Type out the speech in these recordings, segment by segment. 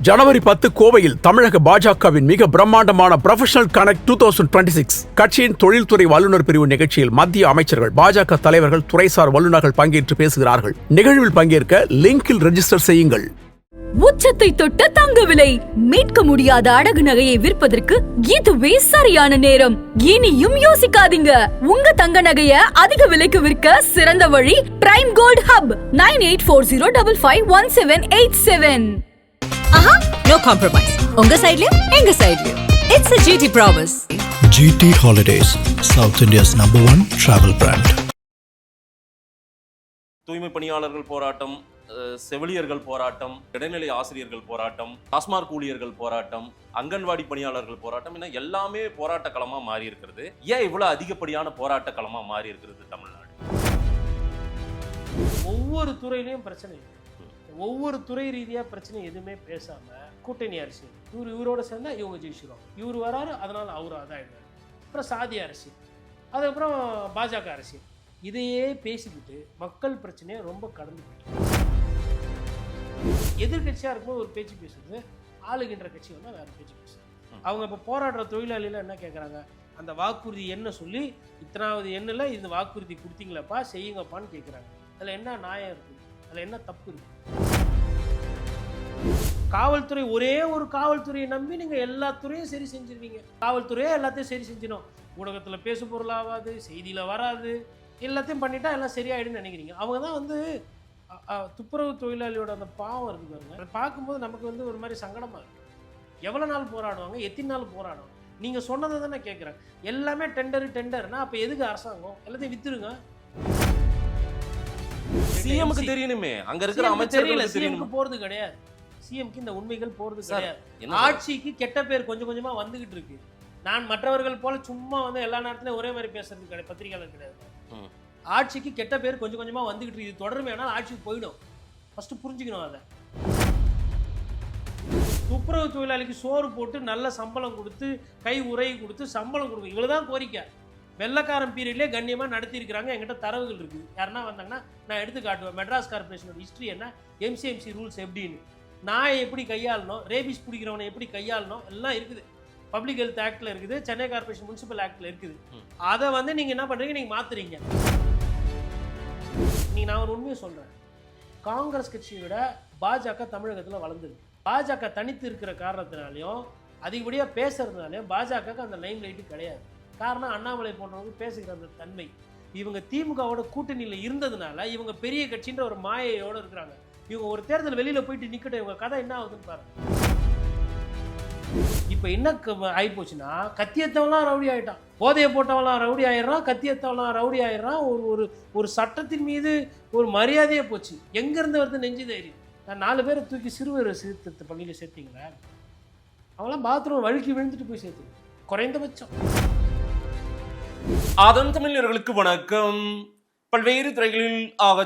ஜனவரி 10 கோவையில் தமிழக பாஜகவின் மிக பிரம்மாண்டமான ப்ரொஃபஷனல் கனெக்ட் 2026 கட்சியின் தொழில்துறை வல்லுநர் பிரிவு நிகழ்ச்சியில் மத்திய அமைச்சர்கள், பாஜக தலைவர்கள், துறைசார் வல்லுநர்கள் பங்கேற்று பேசுகிறார்கள். நிகழ்வில் பங்கேற்க லிங்கில் ரெஜிஸ்டர் செய்யுங்கள். உச்சத்தை தொட்ட தங்க விலை, மீட்க முடியாத அடகு நகையை விற்பதற்கு இதுவே சரியான நேரம். இனியும் யோசிக்காதீங்க. உங்க தங்க நகைய அதிக விலைக்கு விற்க சிறந்த வழி prime gold hub 9840551787. No compromise. உங்க சைடுலயும் எங்க சைடுலயும். It's a GT promise. GT Holidays, South India's #1 travel brand. தூய்மை பணியாளர்கள் போராட்டம், செவிலியர்கள் போராட்டம், இடைநிலை ஆசிரியர்கள் போராட்டம், டாஸ்மாக் ஊழியர்கள் போராட்டம், அங்கன்வாடி பணியாளர்கள் போராட்டம் என எல்லாமே போராட்ட களமா மாறி இருக்கிறது. ஏன் இவ்வளவு அதிகப்படியான போராட்ட களமா மாறி இருக்கிறது தமிழ்நாடு? ஒவ்வொரு துறையிலையும் பிரச்சனை இருக்கு. ஒவ்வொரு துறை ரீதியா பிரச்சனை எதுவுமே பேசாம கூட்டணி அரசியல், இவரோட சேர்ந்தா இவங்க ஜெயிச்சிருவாங்க, இவர் வராரு அதனால அவரு அதாயிடுவாரு, அப்புறம் சாதி அரசியல், அதுக்கப்புறம் பாஜக அரசியல், இதையே பேசிக்கிட்டு மக்கள் பிரச்சனையை ரொம்ப கடந்து போயிட்டு எதிர்கட்சியாக இருக்கும்போது ஒரு பேச்சு பேசுறது, ஆளுகின்ற கட்சி வந்து வேறு பேச்சு பேசுறது. அவங்க இப்போ போராடுற தொழிலாளியில் என்ன கேட்குறாங்க, அந்த வாக்குறுதி என்ன சொல்லி இத்தனாவது எண்ணில் இந்த வாக்குறுதி கொடுத்தீங்களப்பா செய்யுங்கப்பான்னு கேட்குறாங்க. அதில் என்ன நியாயம் இருக்குது? அதில் என்ன தப்பு இருக்குது? காவல்துறை, ஒரே ஒரு காவல்துறையை நம்பி நீங்கள் எல்லா துறையும் சரி செஞ்சிருவீங்க. காவல்துறையே எல்லாத்தையும் சரி செஞ்சிடும், ஊடகத்தில் பேசு பொருளாகாது, செய்தியில் வராது, எல்லாத்தையும் பண்ணிட்டா எல்லாம் சரியாயிடுன்னு நினைக்கிறீங்க. அவங்க தான் வந்து துப்புரவு தொழிலாளியோட அந்த பாவம் இருக்குது பாருங்க. அதை பார்க்கும்போது நமக்கு வந்து ஒரு மாதிரி சங்கடமாக இருக்குது. எவ்வளோ நாள் போராடுவாங்க, எத்தனை நாள் போராடுவாங்க? நீங்கள் சொன்னதை தானே கேட்குறேன். எல்லாமே டெண்டர்னா அப்போ எதுக்கு அரசாங்கம்? எல்லாத்தையும் வித்துருங்க. சிஎம்க்கு தெரியணுமே, அங்க இருக்கிற அமைச்சர்களுக்கு சிஎம்க்கு போறது கிடையாது. சிஎம்க்கு இந்த உண்மைகள் போறது கிடையாது. ஆட்சிக்கு கெட்ட பேர் கொஞ்சம் கொஞ்சமா வந்துகிட்டு இருக்கு. நான் மற்றவர்கள் போல சும்மா வந்து எல்லா நேரத்திலும் ஒரே மாதிரி பேசுறது கிடையாது, பத்திரிகையாளர் கிடையாது. ஆட்சிக்கு கெட்ட பேர் கொஞ்சம் கொஞ்சமா வந்துகிட்டு இருக்கு. இது தொடர்மையானால் ஆட்சிக்கு போயிடும். ஃபர்ஸ்ட் புரிஞ்சுக்கணும். அதை துப்புரவு தொழிலாளிக்கு சோறு போட்டு நல்ல சம்பளம் கொடுத்து, கை உரை கொடுத்து சம்பளம் கொடுக்கும், இவ்வளவுதான் கோரிக்கை. வெள்ளக்காரன் பீரியட்லேயே கண்ணியமாக நடத்தியிருக்கிறாங்க. என்கிட்ட தரவுகள் இருக்குது. யாருன்னா வந்தாங்கன்னா நான் எடுத்து காட்டுவேன். மெட்ராஸ் கார்பரேஷனோட ஹிஸ்ட்ரி என்ன, எம்சிஎம்சி ரூல்ஸ் எப்படின்னு, நாயை எப்படி கையாளணும், ரேபிஸ் பிடிக்கிறவனை எப்படி கையாளணும் எல்லாம் இருக்குது. பப்ளிக் ஹெல்த் ஆக்டில் இருக்குது, சென்னை கார்பரேஷன் முனிசிபல் ஆக்டில் இருக்குது. அதை வந்து நீங்கள் என்ன பண்ணுறீங்க, நீங்கள் மாற்றுறீங்க. நான் ஒரு உண்மையை சொல்கிறேன். காங்கிரஸ் கட்சியை விட பாஜக தமிழகத்தில் வளர்ந்துருக்கு. பாஜக தனித்து இருக்கிற காரணத்தினாலையும் அதிகப்படியாக பேசுறதுனாலையும் பாஜகவுக்கு அந்த லைம் லைட்டு கிடையாது. காரணம் அண்ணாமலை போன்றவங்க பேசுகிற அந்த தன்மை. இவங்க திமுகவோட கூட்டணியில் இருந்ததுனால இவங்க பெரிய கட்சின்ற ஒரு மாயையோடு இருக்கிறாங்க. இவங்க ஒரு தேர்தல் வெளியில் போயிட்டு நிற்கட்டும், இவங்க கதை என்ன ஆகுதுன்னு பாருங்க. இப்போ என்ன ஆகிப்போச்சுன்னா, கத்தியத்தவெல்லாம் ரவுடி ஆகிட்டான், போதையை போட்டவெல்லாம் ரவுடி ஆயிடுறான், கத்தியத்தவெல்லாம் ரவுடி ஆயிடுறான். ஒரு ஒரு சட்டத்தின் மீது ஒரு மரியாதையே போச்சு. எங்கேருந்து வருது நெஞ்சு தைரியம்? நான் 4 பேரை தூக்கி சிறுவர் சீர்திருத்த பள்ளியில் சேர்த்திங்களா? அவங்களாம் பாத்ரூம் வழுக்கி விழுந்துட்டு போய் சேர்த்து, குறைந்தபட்சம். அதன் தமிழர்களுக்கு வணக்கம். பல்வேறு துறைகளில்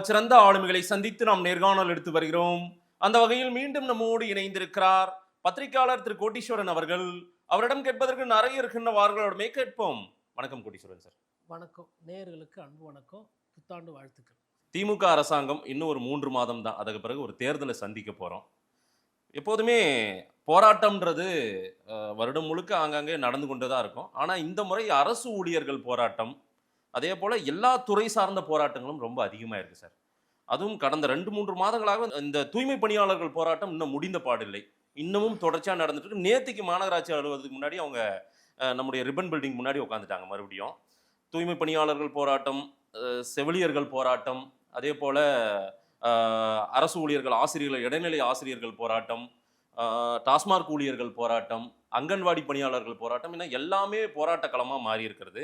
சிறந்த ஆளுமைகளை சந்தித்து நாம் நேர்காணல் எடுத்து வருகிறோம். அந்த வகையில் மீண்டும் நம்மோடு இணைந்திருக்கிறார் பத்திரிகையாளர் திரு கோட்டீஸ்வரன் அவர்கள். அவரிடம் கேட்பதற்கு நிறைய இருக்கின்றவார்களோடமே கேட்போம். வணக்கம் கோட்டீஸ்வரன் சார். வணக்கம். நேயர்களுக்கு அன்பு வணக்கம், புத்தாண்டு வாழ்த்துக்கள். திமுக அரசாங்கம் இன்னும் ஒரு 3 மாதம் தான், அதுக்கு பிறகு ஒரு தேர்தலை சந்திக்க போகிறோம். எப்போதுமே போராட்டம்ன்றது வருடம் முழுக்க ஆங்காங்கே நடந்து கொண்டு தான் இருக்கும். ஆனால் இந்த முறை அரசு ஊழியர்கள் போராட்டம், அதே போல் எல்லா துறை சார்ந்த போராட்டங்களும் ரொம்ப அதிகமாக இருக்குது சார். அதுவும் கடந்த 2-3 மாதங்களாக இந்த தூய்மை பணியாளர்கள் போராட்டம் இன்னும் முடிந்த பாடில்லை, இன்னமும் தொடர்ச்சியாக நடந்துட்டு இருக்கு. நேற்றுக்கு மாநகராட்சி அலுவலகத்துக்கு முன்னாடி அவங்க நம்முடைய ரிப்பன் பில்டிங் முன்னாடி உட்காந்துட்டாங்க. மறுபடியும் தூய்மை பணியாளர்கள் போராட்டம், செவிலியர்கள் போராட்டம், அதே போல் அரசு ஊழியர்கள், ஆசிரியர்கள், இடைநிலை ஆசிரியர்கள் போராட்டம், டாஸ்மாக் ஊழியர்கள் போராட்டம், அங்கன்வாடி பணியாளர்கள் போராட்டம் என எல்லாமே போராட்ட களமாக மாறி இருக்கிறது.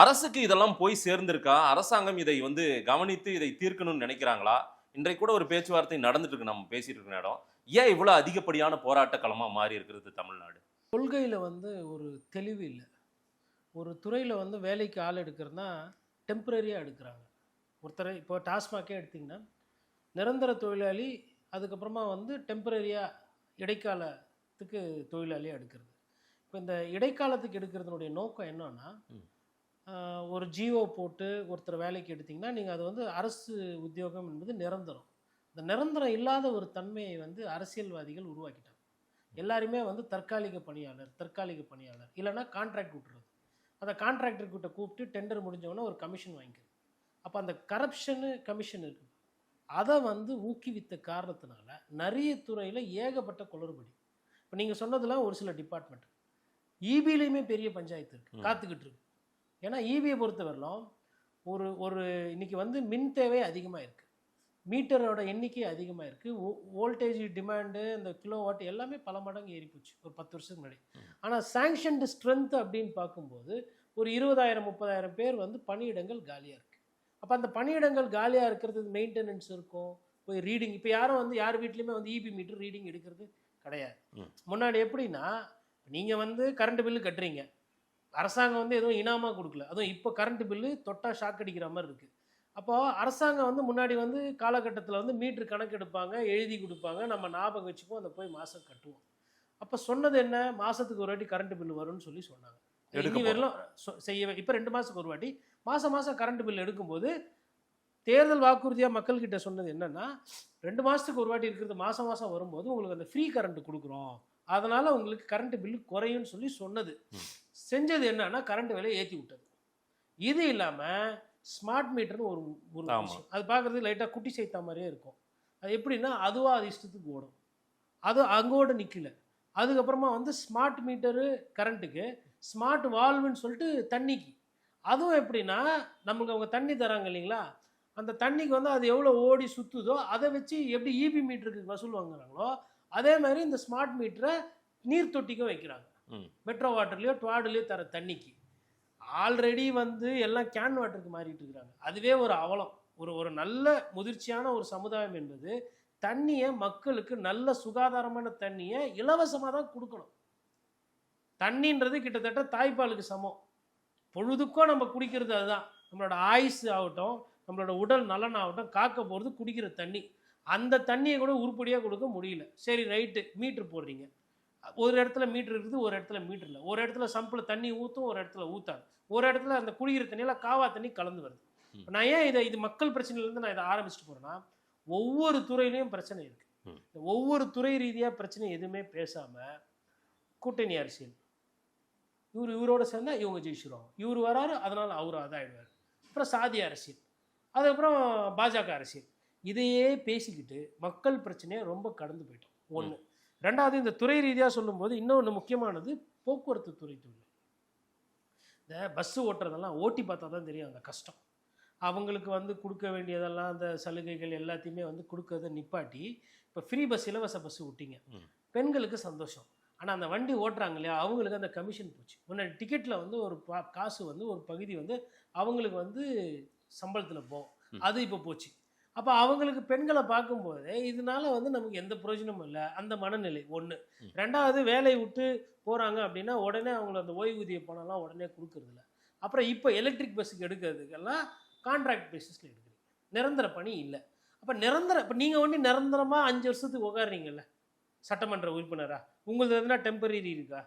அரசுக்கு இதெல்லாம் போய் சேர்ந்திருக்கா? அரசாங்கம் இதை வந்து கவனித்து இதை தீர்க்கணும்னு நினைக்கிறாங்களா? இன்றைக்கு கூட ஒரு பேச்சுவார்த்தை நடந்துட்டு இருக்கு, நம்ம பேசிட்டு இருக்கிற இடம். ஏன் இவ்வளோ அதிகப்படியான போராட்ட களமாக மாறி இருக்கிறது தமிழ்நாடு? கொள்கையில் வந்து ஒரு தெளிவு இல்லை. ஒரு துறையில் வந்து வேலைக்கு ஆள் எடுக்கிறதுனா டெம்பரரியாக எடுக்கிறாங்க. ஒருத்தரை இப்போ டாஸ்மாகே எடுத்திங்கன்னா நிரந்தர தொழிலாளி, அதுக்கப்புறமா வந்து டெம்பரரியாக இடைக்காலத்துக்கு தொழிலாளியாக எடுக்கிறது. இப்போ இந்த இடைக்காலத்துக்கு எடுக்கிறதுனுடைய நோக்கம் என்னன்னா, ஒரு ஜிஓ போட்டு ஒருத்தர் வேலைக்கு எடுத்திங்கன்னா நீங்கள் அது வந்து அரசு உத்தியோகம் என்பது நிரந்தரம். இந்த நிரந்தரம் இல்லாத ஒரு தன்மையை வந்து அரசியல்வாதிகள் உருவாக்கிட்டாங்க. எல்லாருமே வந்து தற்காலிக பணியாளர் இல்லைன்னா கான்ட்ராக்ட் விட்டுறது. அந்த கான்ட்ராக்டர்கிட்ட கூப்பிட்டு டெண்டர் முடிஞ்சவொன்னே ஒரு கமிஷன் வாங்கிக்கிறது. அப்போ அந்த கமிஷன் இருக்கு, அதை வந்து ஊக்குவித்த காரணத்தினால நிறைய துறையில் ஏகப்பட்ட குளறுபடி. இப்போ நீங்கள் சொன்னதெல்லாம் ஒரு சில டிபார்ட்மெண்ட், இபிலையுமே பெரிய பஞ்சாயத்து இருக்குது, காத்துக்கிட்டு இருக்கு. ஏன்னா இபியை பொறுத்தவரையிலும் ஒரு இன்னைக்கு வந்து மின் தேவை அதிகமாக இருக்குது, மீட்டரோட எண்ணிக்கை அதிகமாக இருக்குது, வோல்டேஜ் டிமாண்டு இந்த கிலோவாட் எல்லாமே பல மடங்கு ஏறி போச்சு ஒரு 10 வருஷத்துக்கு முன்னாடி. ஆனால் சாங்ஷன்டு ஸ்ட்ரென்த் அப்படின்னு பார்க்கும்போது ஒரு 20,000-30,000 பேர் வந்து பணியிடங்கள் காலியாக இருக்குது. அப்போ அந்த பணியிடங்கள் காலியாக இருக்கிறது மெயின்டெனன்ஸ் இருக்கும், போய் ரீடிங். இப்போ யார் வீட்லையுமே வந்து இபி மீட்டர் ரீடிங் எடுக்கிறது கிடையாது. முன்னாடி எப்படின்னா, நீங்கள் வந்து கரண்ட் பில்லு கட்டுறீங்க, அரசாங்கம் வந்து எதுவும் இனாமாக கொடுக்கல, அதுவும் இப்போ கரண்ட் பில்லு தொட்டா ஷாக் அடிக்கிற மாதிரி இருக்குது. அப்போது அரசாங்கம் வந்து முன்னாடி வந்து காலகட்டத்தில் வந்து மீட்ரு கணக்கு எடுப்பாங்க, எழுதி கொடுப்பாங்க, நம்ம ஞாபகம் வச்சுப்போம், அதை போய் மாதம் கட்டுவோம். அப்போ சொன்னது என்ன, மாதத்துக்கு ஒரு வாட்டி கரண்ட் பில்லு வரும்னு சொன்னாங்க. இனி வரலாம் செய்யவே. இப்போ 2 மாதத்துக்கு ஒரு வாட்டி மாதம் கரண்ட் பில் எடுக்கும்போது தேர்தல் வாக்குறுதியாக மக்கள்கிட்ட சொன்னது என்னென்னா, 2 மாதத்துக்கு ஒரு வாட்டி இருக்கிறது மாதம் வரும்போது உங்களுக்கு அந்த ஃப்ரீ கரண்ட் கொடுக்குறோம், அதனால் உங்களுக்கு கரண்ட் பில்லு குறையும்னு சொன்னது. செஞ்சது என்னன்னா கரண்ட் விலையை ஏற்றி விட்டது. இது இல்லாமல் ஸ்மார்ட் மீட்டர்னு ஒரு விஷயம், அது பார்க்குறது லைட்டாக குட்டி சேர்த்தா மாதிரியே இருக்கும். அது எப்படின்னா அதுவாக அது இஷ்டத்துக்கு ஓடும், அது அங்கோட நிற்கல. அதுக்கப்புறமா வந்து ஸ்மார்ட் மீட்டரு கரண்ட்டுக்கு, ஸ்மார்ட் வால்வுன்னு சொல்லிட்டு தண்ணிக்கு. அதுவும் எப்படின்னா நம்மளுக்கு அவங்க தண்ணி தராங்க இல்லைங்களா, அந்த தண்ணிக்கு வந்து அது எவ்வளோ ஓடி சுற்றுதோ அதை வச்சு எப்படி இபி மீட்டருக்கு வசூல் வாங்குறாங்களோ அதே மாதிரி இந்த ஸ்மார்ட் மீட்டரை நீர் தொட்டிக்கும் வைக்கிறாங்க. மெட்ரோ வாட்டர்லேயோ டுவாடுலேயோ தர தண்ணிக்கு ஆல்ரெடி வந்து எல்லாம் கேன் வாட்டருக்கு மாறிட்டு இருக்கிறாங்க. அதுவே ஒரு அவலம். ஒரு நல்ல முதிர்ச்சியான ஒரு சமுதாயம் என்பது தண்ணியை மக்களுக்கு, நல்ல சுகாதாரமான தண்ணியை இலவசமாக தான் கொடுக்கணும். தண்ணின்றது கிட்டத்தட்ட தாய்ப்பாலுக்கு சமம். பொழுதுக்கும் நம்ம குடிக்கிறது அதுதான். நம்மளோட ஆயுசு ஆகட்டும், நம்மளோட உடல் நலன் ஆகட்டும், காக்க போகிறது குடிக்கிற தண்ணி. அந்த தண்ணியை கூட உருப்படியாக கொடுக்க முடியல. சரி ரைட்டு, மீட்ரு போடுறீங்க, ஒரு இடத்துல மீட்ரு இருக்குது, ஒரு இடத்துல மீட்ரு இல்லை, ஒரு இடத்துல சம்பில் தண்ணி ஊற்றும், ஒரு இடத்துல ஊற்றாது, ஒரு இடத்துல அந்த குடிக்கிற தண்ணியில் காவா தண்ணி கலந்து வருது. நான் ஏன் இது மக்கள் பிரச்சனையிலேருந்து நான் இதை ஆரம்பிச்சுட்டு போகிறேன்னா, ஒவ்வொரு துறையிலையும் பிரச்சனை இருக்குது. ஒவ்வொரு துறை ரீதியாக பிரச்சனை எதுவுமே பேசாமல் கூட்டணி அரசியல், இவரோட சேர்ந்தா இவங்க ஜெயிச்சிருவாங்க, இவர் வராரு அதனால் அவர் அதாயிடுவார், அப்புறம் சாதி அரசியல், அதுக்கப்புறம் பாஜக அரசியல், இதையே பேசிக்கிட்டு மக்கள் பிரச்சனையை ரொம்ப கடந்து போயிட்டோம். ஒன்று. ரெண்டாவது, இந்த துறை ரீதியாக சொல்லும்போது இன்னொன்று முக்கியமானது போக்குவரத்து துறை. இந்த பஸ்ஸு ஓட்டுறதெல்லாம் ஓட்டி பார்த்தா தான் தெரியும் அந்த கஷ்டம். அவங்களுக்கு வந்து கொடுக்க வேண்டியதெல்லாம் அந்த சலுகைகள் எல்லாத்தையுமே வந்து கொடுக்கறத நிப்பாட்டி இப்போ ஃப்ரீ பஸ், இலவச பஸ்ஸு விட்டீங்க, பெண்களுக்கு சந்தோஷம். ஆனால் அந்த வண்டி ஓட்டுறாங்க இல்லையா, அவங்களுக்கு அந்த கமிஷன் போச்சு. முன்னாடி டிக்கெட்டில் வந்து ஒரு காசு வந்து ஒரு பகுதி வந்து அவங்களுக்கு வந்து சம்பளத்தில் போகும், அது இப்போ போச்சு. அப்போ அவங்களுக்கு பெண்களை பார்க்கும்போது இதனால வந்து நமக்கு எந்த பிரயோஜனமும் இல்லை, அந்த மனநிலை ஒன்று. ரெண்டாவது, வேலையை விட்டு போகிறாங்க அப்படின்னா உடனே அவங்களுக்கு அந்த ஓய்வூதிய பணம்லாம் உடனே கொடுக்கறதில்ல. அப்புறம் இப்போ எலக்ட்ரிக் பஸ்ஸுக்கு எடுக்கிறதுக்கெல்லாம் கான்ட்ராக்ட் பேசிஸில் எடுக்கிறீங்க, நிரந்தர பணி இல்லை. அப்போ இப்போ நீங்கள் வந்து நிரந்தரமாக 5 வருஷத்துக்கு உட்காடுறீங்கல்ல சட்டமன்ற உறுப்பினராக, உங்களுக்கு எதுனா டெம்பரரி இருக்கா?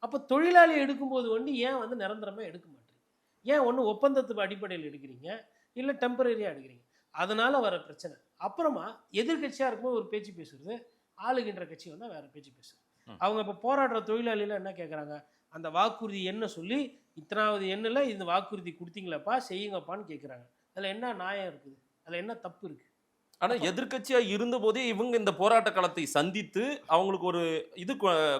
அப்போ தொழிலாளி எடுக்கும்போது வந்து ஏன் வந்து நிரந்தரமாக எடுக்க மாட்டேறீங்க? ஏன் ஒன்று ஒப்பந்தத்து அடிப்படையில் எடுக்கிறீங்க, இல்லை டெம்பரரியாக எடுக்கிறீங்க? அதனால் வர பிரச்சனை. அப்புறமா எதிர்கட்சியாக இருக்கும்போது ஒரு பேச்சு பேசுறது, ஆளுகின்ற கட்சி வந்தால் வேறு பேச்சு பேசுறது. அவங்க இப்போ போராடுற தொழிலாளியில் என்ன கேட்குறாங்க, அந்த வாக்குறுதி என்ன சொல்லி இத்தனாவது எண்ணில் இந்த வாக்குறுதி கொடுத்தீங்களப்பா செய்யுங்கப்பான்னு கேட்குறாங்க. அதில் என்ன நியாயம் இருக்குது, அதில் என்ன தப்பு இருக்குது? ஆனால் எதிர்கட்சியாக இருந்த போதே இவங்க இந்த போராட்ட காலத்தை சந்தித்து அவங்களுக்கு ஒரு இது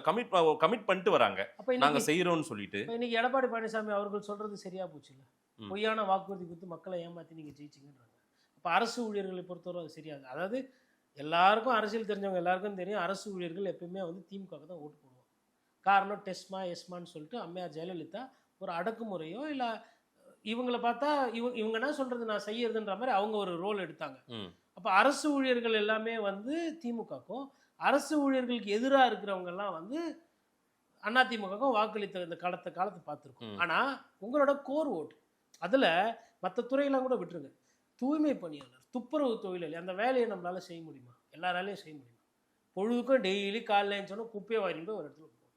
கமிட் பண்ணிட்டு வராங்க, நாங்கள் செய்கிறோம்னு சொல்லிட்டு. இன்னைக்கு எடப்பாடி பழனிசாமி அவர்கள் சொல்கிறது சரியாக போச்சு இல்லை, பொய்யான வாக்குறுதி கொடுத்து மக்களை ஏமாற்றி நீங்கள் ஜெயிச்சிங்கன்றாங்க. இப்போ அரசு ஊழியர்களை பொறுத்தவரை அது சரியாது. அதாவது எல்லாருக்கும் அரசியல் தெரிஞ்சவங்க எல்லாருக்கும் தெரியும், அரசு ஊழியர்கள் எப்பயுமே வந்து திமுக தான் ஓட்டு போடுவாங்க. காரணம் டெஸ்மா எஸ்மான்னு சொல்லிட்டு அம்மையார் ஜெயலலிதா ஒரு அடக்குமுறையோ இல்லை இவங்களை பார்த்தா இவங்க என்ன சொல்கிறது நான் செய்யறதுன்ற மாதிரி அவங்க ஒரு ரோல் எடுத்தாங்க. அப்போ அரசு ஊழியர்கள் எல்லாமே வந்து திமுகக்கும், அரசு ஊழியர்களுக்கு எதிராக இருக்கிறவங்கெல்லாம் வந்து அதிமுகவுக்கும் வாக்களித்த இந்த காலத்தை பார்த்துருக்கோம். ஆனால் உங்களோட கோர் ஓட்டு அதில் மற்ற துறையெல்லாம் கூட விட்டுருங்க, தூய்மை பணியாளர், துப்புரவு தொழிலாளி, அந்த வேலையை நம்மளால் செய்ய முடியுமா? எல்லாராலையும் செய்ய முடியுமா? பொழுதுக்கும் டெய்லி காலையில் சொன்னால் குப்பையை வாரிட்டு ஒரு இடத்துல போகும்,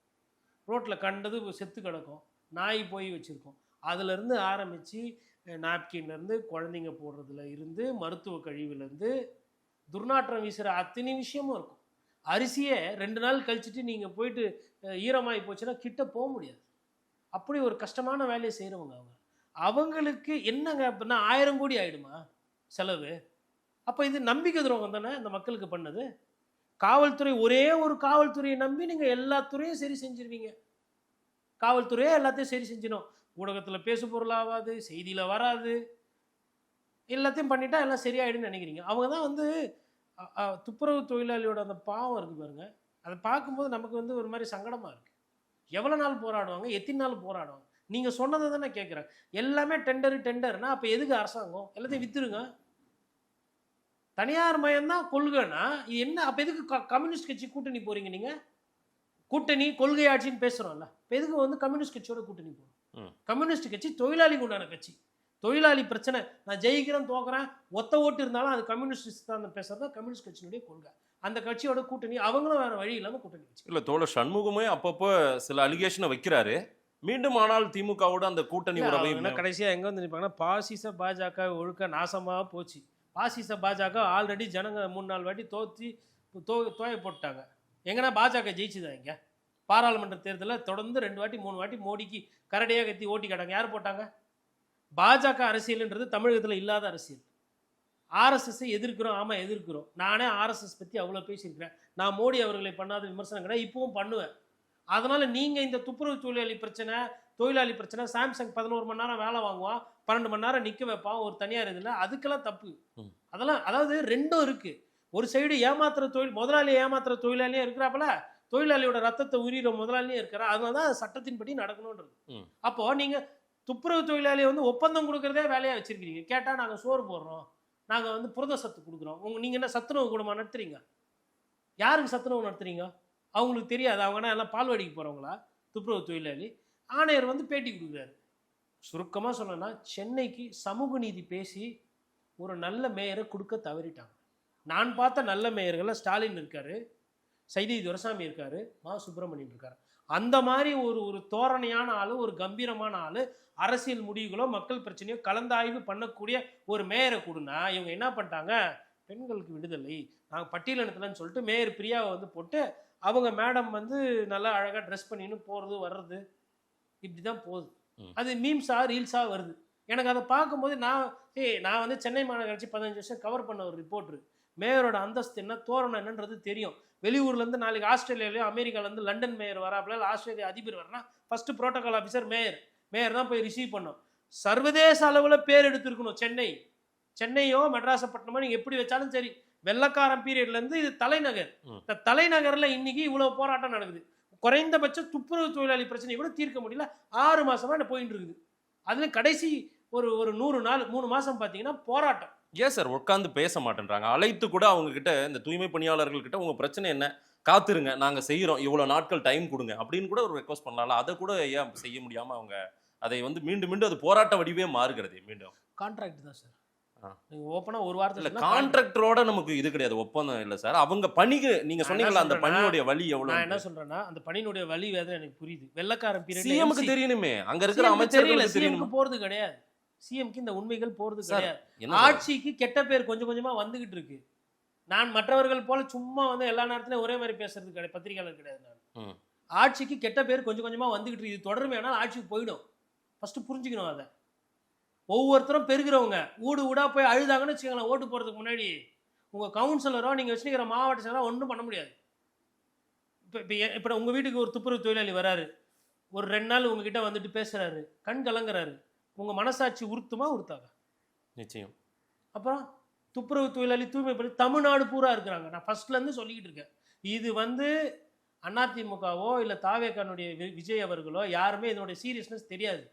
ரோட்டில் கண்டது செத்து கிடக்கும், நாய் போய் வச்சுருக்கோம். அதிலேருந்து ஆரம்பித்து நாப்கின்லேருந்து குழந்தைங்க போடுறதுல இருந்து மருத்துவ கழிவுலேருந்து துர்நாற்றம் வீசுகிற அத்தனை விஷயமும் இருக்கும். அரிசியே 2 நாள் கழிச்சிட்டு நீங்கள் போயிட்டு ஈரமாகி போச்சுன்னா கிட்ட போக முடியாது. அப்படி ஒரு கஷ்டமான வேலையை செய்கிறவங்க அவங்களுக்கு என்னங்க அப்படின்னா 1000 கோடி ஆகிடுமா செலவு? அப்போ இது நம்பிக்கை துரோகம் தானே இந்த மக்களுக்கு பண்ணது. காவல்துறை, ஒரே ஒரு காவல்துறையை நம்பி நீங்கள் எல்லா துறையும் சரி செஞ்சிருவீங்க. காவல்துறையே எல்லாத்தையும் சரி செஞ்சிடும். ஊடகத்தில் பேசு பொருளாகாது, செய்தியில் வராது, எல்லாத்தையும் பண்ணிட்டா எல்லாம் சரியாயிடுன்னு நினைக்கிறீங்க. அவங்க தான் வந்து துப்புரவு தொழிலாளியோட அந்த பாவம் இருக்குது பாருங்க. அதை பார்க்கும்போது நமக்கு வந்து ஒரு மாதிரி சங்கடமாக இருக்குது. எவ்வளோ நாள் போராடுவாங்க, எத்தனை நாள் போராடுவாங்க? நீங்கள் சொன்னதை தானே கேட்குறேன். எல்லாமே டெண்டர்னா அப்போ எதுக்கு அரசாங்கம்? எல்லாத்தையும் வித்துருங்க. தனியார் மயம்தான் கொள்கைன்னா இது என்ன? அப்போ எதுக்கு கம்யூனிஸ்ட் கட்சி கூட்டணி போகிறீங்க? நீங்கள் கூட்டணி கொள்கை ஆட்சின்னு பேசுகிறோம்ல, இப்போ எதுக்கு வந்து கம்யூனிஸ்ட் கட்சியோட கூட்டணி போகிறோம்? கம்யூனிஸ்ட் கட்சி தொழிலாளிக்கு உண்டான கட்சி. தொழிலாளி பிரச்சனை, நான் ஜெயிக்கிறேன் தோக்குறேன் ஒத்த ஓட்டு இருந்தாலும் அது கம்யூனிஸ்ட் தான் பேசுறது கம்யூனிஸ்ட் கட்சியினுடைய கொள்கை. அந்த கட்சியோட கூட்டணி அவங்களும் வேற வழி இல்லாமல் கூட்டணி வச்சு. இல்லை தோழர் சண்முகமே அப்பப்போ சில அலிகேஷனை வைக்கிறாரு. மீண்டும் ஆனால் திமுகவோட அந்த கூட்டணி உறவை கடைசியாக எங்கே வந்து நிற்பாங்கன்னா, பாசிச பாஜக ஒழுக்க நாசமாக போச்சு. பாசிச பாஜக ஆல்ரெடி ஜனங்க 3-4 வாட்டி தோய போட்டாங்க. எங்கன்னா பாஜக ஜெயிச்சுதான் இங்கே பாராளுமன்ற தேர்தலில் தொடர்ந்து 2 வாட்டி 3 வாட்டி மோடிக்கு கரடியாக கத்தி ஓட்டி காட்டாங்க. யார் போட்டாங்க? பாஜக அரசியல்ன்றது தமிழகத்தில் இல்லாத அரசியல். ஆர்எஸ்எஸ்ஸை எதிர்க்கிறோம், ஆமாம் எதிர்க்கிறோம். நானே ஆர்எஸ்எஸ் பற்றி அவ்வளோ பேசியிருக்கிறேன். நான் மோடி அவர்களை பண்ணாத விமர்சனம் கிடையாது, இப்பவும் பண்ணுவேன். அதனால் நீங்கள் இந்த துப்புரவு தொழிலாளி பிரச்சனை சாம்சங் 11 மணி நேரம் வேலை வாங்குவான், 12 மணி நேரம் நிற்க வைப்பான் ஒரு தனியார் இதில், அதுக்கெல்லாம் தப்பு. அதெல்லாம் அதாவது ரெண்டும் இருக்குது. ஒரு சைடு ஏமாத்துற முதலாளியை ஏமாத்துற தொழிலாளியும் இருக்கிறாப்பல, தொழிலாளியோட ரத்தத்தை உரிகிற முதலாளியும் இருக்கிறா. அதனால தான் சட்டத்தின்படி நடக்கணுன்றது. அப்போது நீங்கள் துப்புரவு தொழிலாளியை வந்து ஒப்பந்தம் கொடுக்குறதே வேலையாக வச்சுருக்கிறீங்க. கேட்டால் நாங்கள் சோறு போடுறோம், நாங்கள் வந்து புரத சத்து கொடுக்குறோம். நீங்கள் என்ன சத்துணவு கூடமா நடத்துறீங்க? யாருக்கு சத்துணவு நடத்துறீங்க? அவங்களுக்கு தெரியாது. அவங்கன்னா எல்லாம் பால்வாடிக்கு போகிறவங்களா? துப்புரவு தொழிலாளி ஆணையர் வந்து பேட்டி கொடுக்குறாரு. சுருக்கமாக சொல்லணும்னா, சென்னைக்கு சமூக நீதி பேசி ஒரு நல்ல மேயரை கொடுக்க தவறிட்டாங்க. நான் பார்த்த நல்ல மேயர்களில் ஸ்டாலின் இருக்கார், சைதை துரைசாமி இருக்கார், மா சுப்பிரமணியன் இருக்கார். அந்த மாதிரி ஒரு தோரணையான ஆள், ஒரு கம்பீரமான ஆள், அரசியல் முடிவுகளோ மக்கள் பிரச்சனையோ கலந்தாய்வு பண்ணக்கூடிய ஒரு மேயரை கொடுனா, இவங்க என்ன பண்ணிட்டாங்க, பெண்களுக்கு விடுதலை நாங்கள் பட்டியலினத்துலன்னு சொல்லிட்டு மேயர் பிரியாவை வந்து போட்டு அவங்க மேடம் வந்து நல்லா அழகாக ட்ரெஸ் பண்ணின்னு போகிறது வர்றது இப்படி தான் போகுது. அது மீம்ஸாக ரீல்ஸாக வருது. எனக்கு அதை பார்க்கும்போது நான் வந்து சென்னை மாநகராட்சி 15 வருஷம் கவர் பண்ண ஒரு ரிப்போர்ட்ரு. மேயரோட அந்தஸ்து என்ன, தோரணம் என்னன்றது தெரியும். வெளியூர்லேருந்து நாளைக்கு ஆஸ்திரேலியாவிலையோ அமெரிக்காவிலேருந்து லண்டன் மேயர் வராப்புல, ஆஸ்திரேலியா அதிபர் வரனா ஃபஸ்ட்டு ப்ரோட்டோகால் ஆஃபீஸர் மேயர் தான் போய் ரிசீவ் பண்ணோம். சர்வதேச அளவில் பேர் எடுத்துருக்கணும். சென்னையோ மெட்ராஸப்பட்டினமோ நீங்கள் எப்படி வச்சாலும் சரி, வெள்ளக்காரன் பீரியட்லேருந்து இது தலைநகர். இந்த தலைநகரில் இன்னைக்கு இவ்வளோ போராட்டம் நடக்குது. குறைந்தபட்சம் துப்புரவு தொழிலாளி பிரச்சனையை கூட தீர்க்க முடியல. 6 மாசமா என்ன போயிட்டு இருக்குது. அதுல கடைசி ஒரு 100 நாள் 3 மாசம் பார்த்தீங்கன்னா போராட்டம். ஏன் சார் உட்காந்து பேச மாட்டேன்றாங்க? அழைத்து கூட அவங்க கிட்ட, இந்த தூய்மை பணியாளர்கள் கிட்ட, உங்க பிரச்சனை என்ன, காத்துருங்க, நாங்க செய்யறோம், இவ்வளவு நாட்கள் டைம் கொடுங்க அப்படின்னு கூட ஒரு ரெக்வஸ்ட் பண்ணலாம்ல. அதை கூட ஏன் செய்ய முடியாம அவங்க அதை வந்து மீண்டும் அது போராட்ட வடிவே மாறுகிறது. மீண்டும் கான்ட்ராக்ட் தான் சார். நீங்க ஓப்பனா ஒரு வாரத்துல கான்ட்ராக்டரோட நமக்கு இது கிடையாது, ஒப்பந்தம் இல்லை சார். அவங்க பணிக்கு நீங்க சொன்னீங்களா, அந்த பணியோட வலி எவ்வளவு? நான் என்ன சொல்றேன்னா, அந்த பணியினுடைய வலி வேதனை எனக்கு புரியுது. வெள்ளக்காரன் பீரியட் சிஎம்க்கு தெரியணுமே, அங்க இருக்கிற அமைச்சர்களுக்கு தெரியணும். போறது கிடையாது, சிஎம்க்கு இந்த உண்மைகள் போறது கிடையாது. ஆட்சிக்கு கெட்ட பேர் கொஞ்சம் கொஞ்சமா வந்துகிட்டு இருக்கு. நான் மற்றவர்கள் போல சும்மா வந்து எல்லா நேரத்திலும் ஒரே மாதிரி பேசுறது கிடையாது, பத்திரிகையாளர் கிடையாது. நான் ஆட்சிக்கு கெட்ட பேர் கொஞ்சம் கொஞ்சமா வந்துகிட்டு இருக்கு. இது தொடருமே ஆனால் ஆட்சிக்கு போயிடும். ஃபர்ஸ்ட் புரிஞ்சுக்கணும். அதை ஒவ்வொருத்தரும் பெருகிறவங்க ஊடா போய் அழுதாங்கன்னு வச்சுக்கோங்களேன், ஓட்டு போகிறதுக்கு முன்னாடி உங்கள் கவுன்சிலரோ நீங்கள் வச்சுக்கிற மாவட்ட செயலரோ ஒன்றும் பண்ண முடியாது. இப்போ உங்கள் வீட்டுக்கு ஒரு துப்புரவு தொழிலாளி வராரு, ஒரு 2 நாள் உங்ககிட்ட வந்துட்டு பேசுகிறாரு, கண் கலங்குறாரு, உங்கள் மனசாட்சி உறுத்தாங்க? நிச்சயம். அப்புறம் துப்புரவு தொழிலாளி தூய்மை பண்ணி தமிழ்நாடு பூரா இருக்கிறாங்க. நான் ஃபர்ஸ்ட்லேருந்து சொல்லிக்கிட்டு இருக்கேன். இது வந்து அதிமுகவோ இல்லை தாவேகானுடைய விஜய் அவர்களோ யாருமே இதனுடைய சீரியஸ்னஸ் தெரியாது.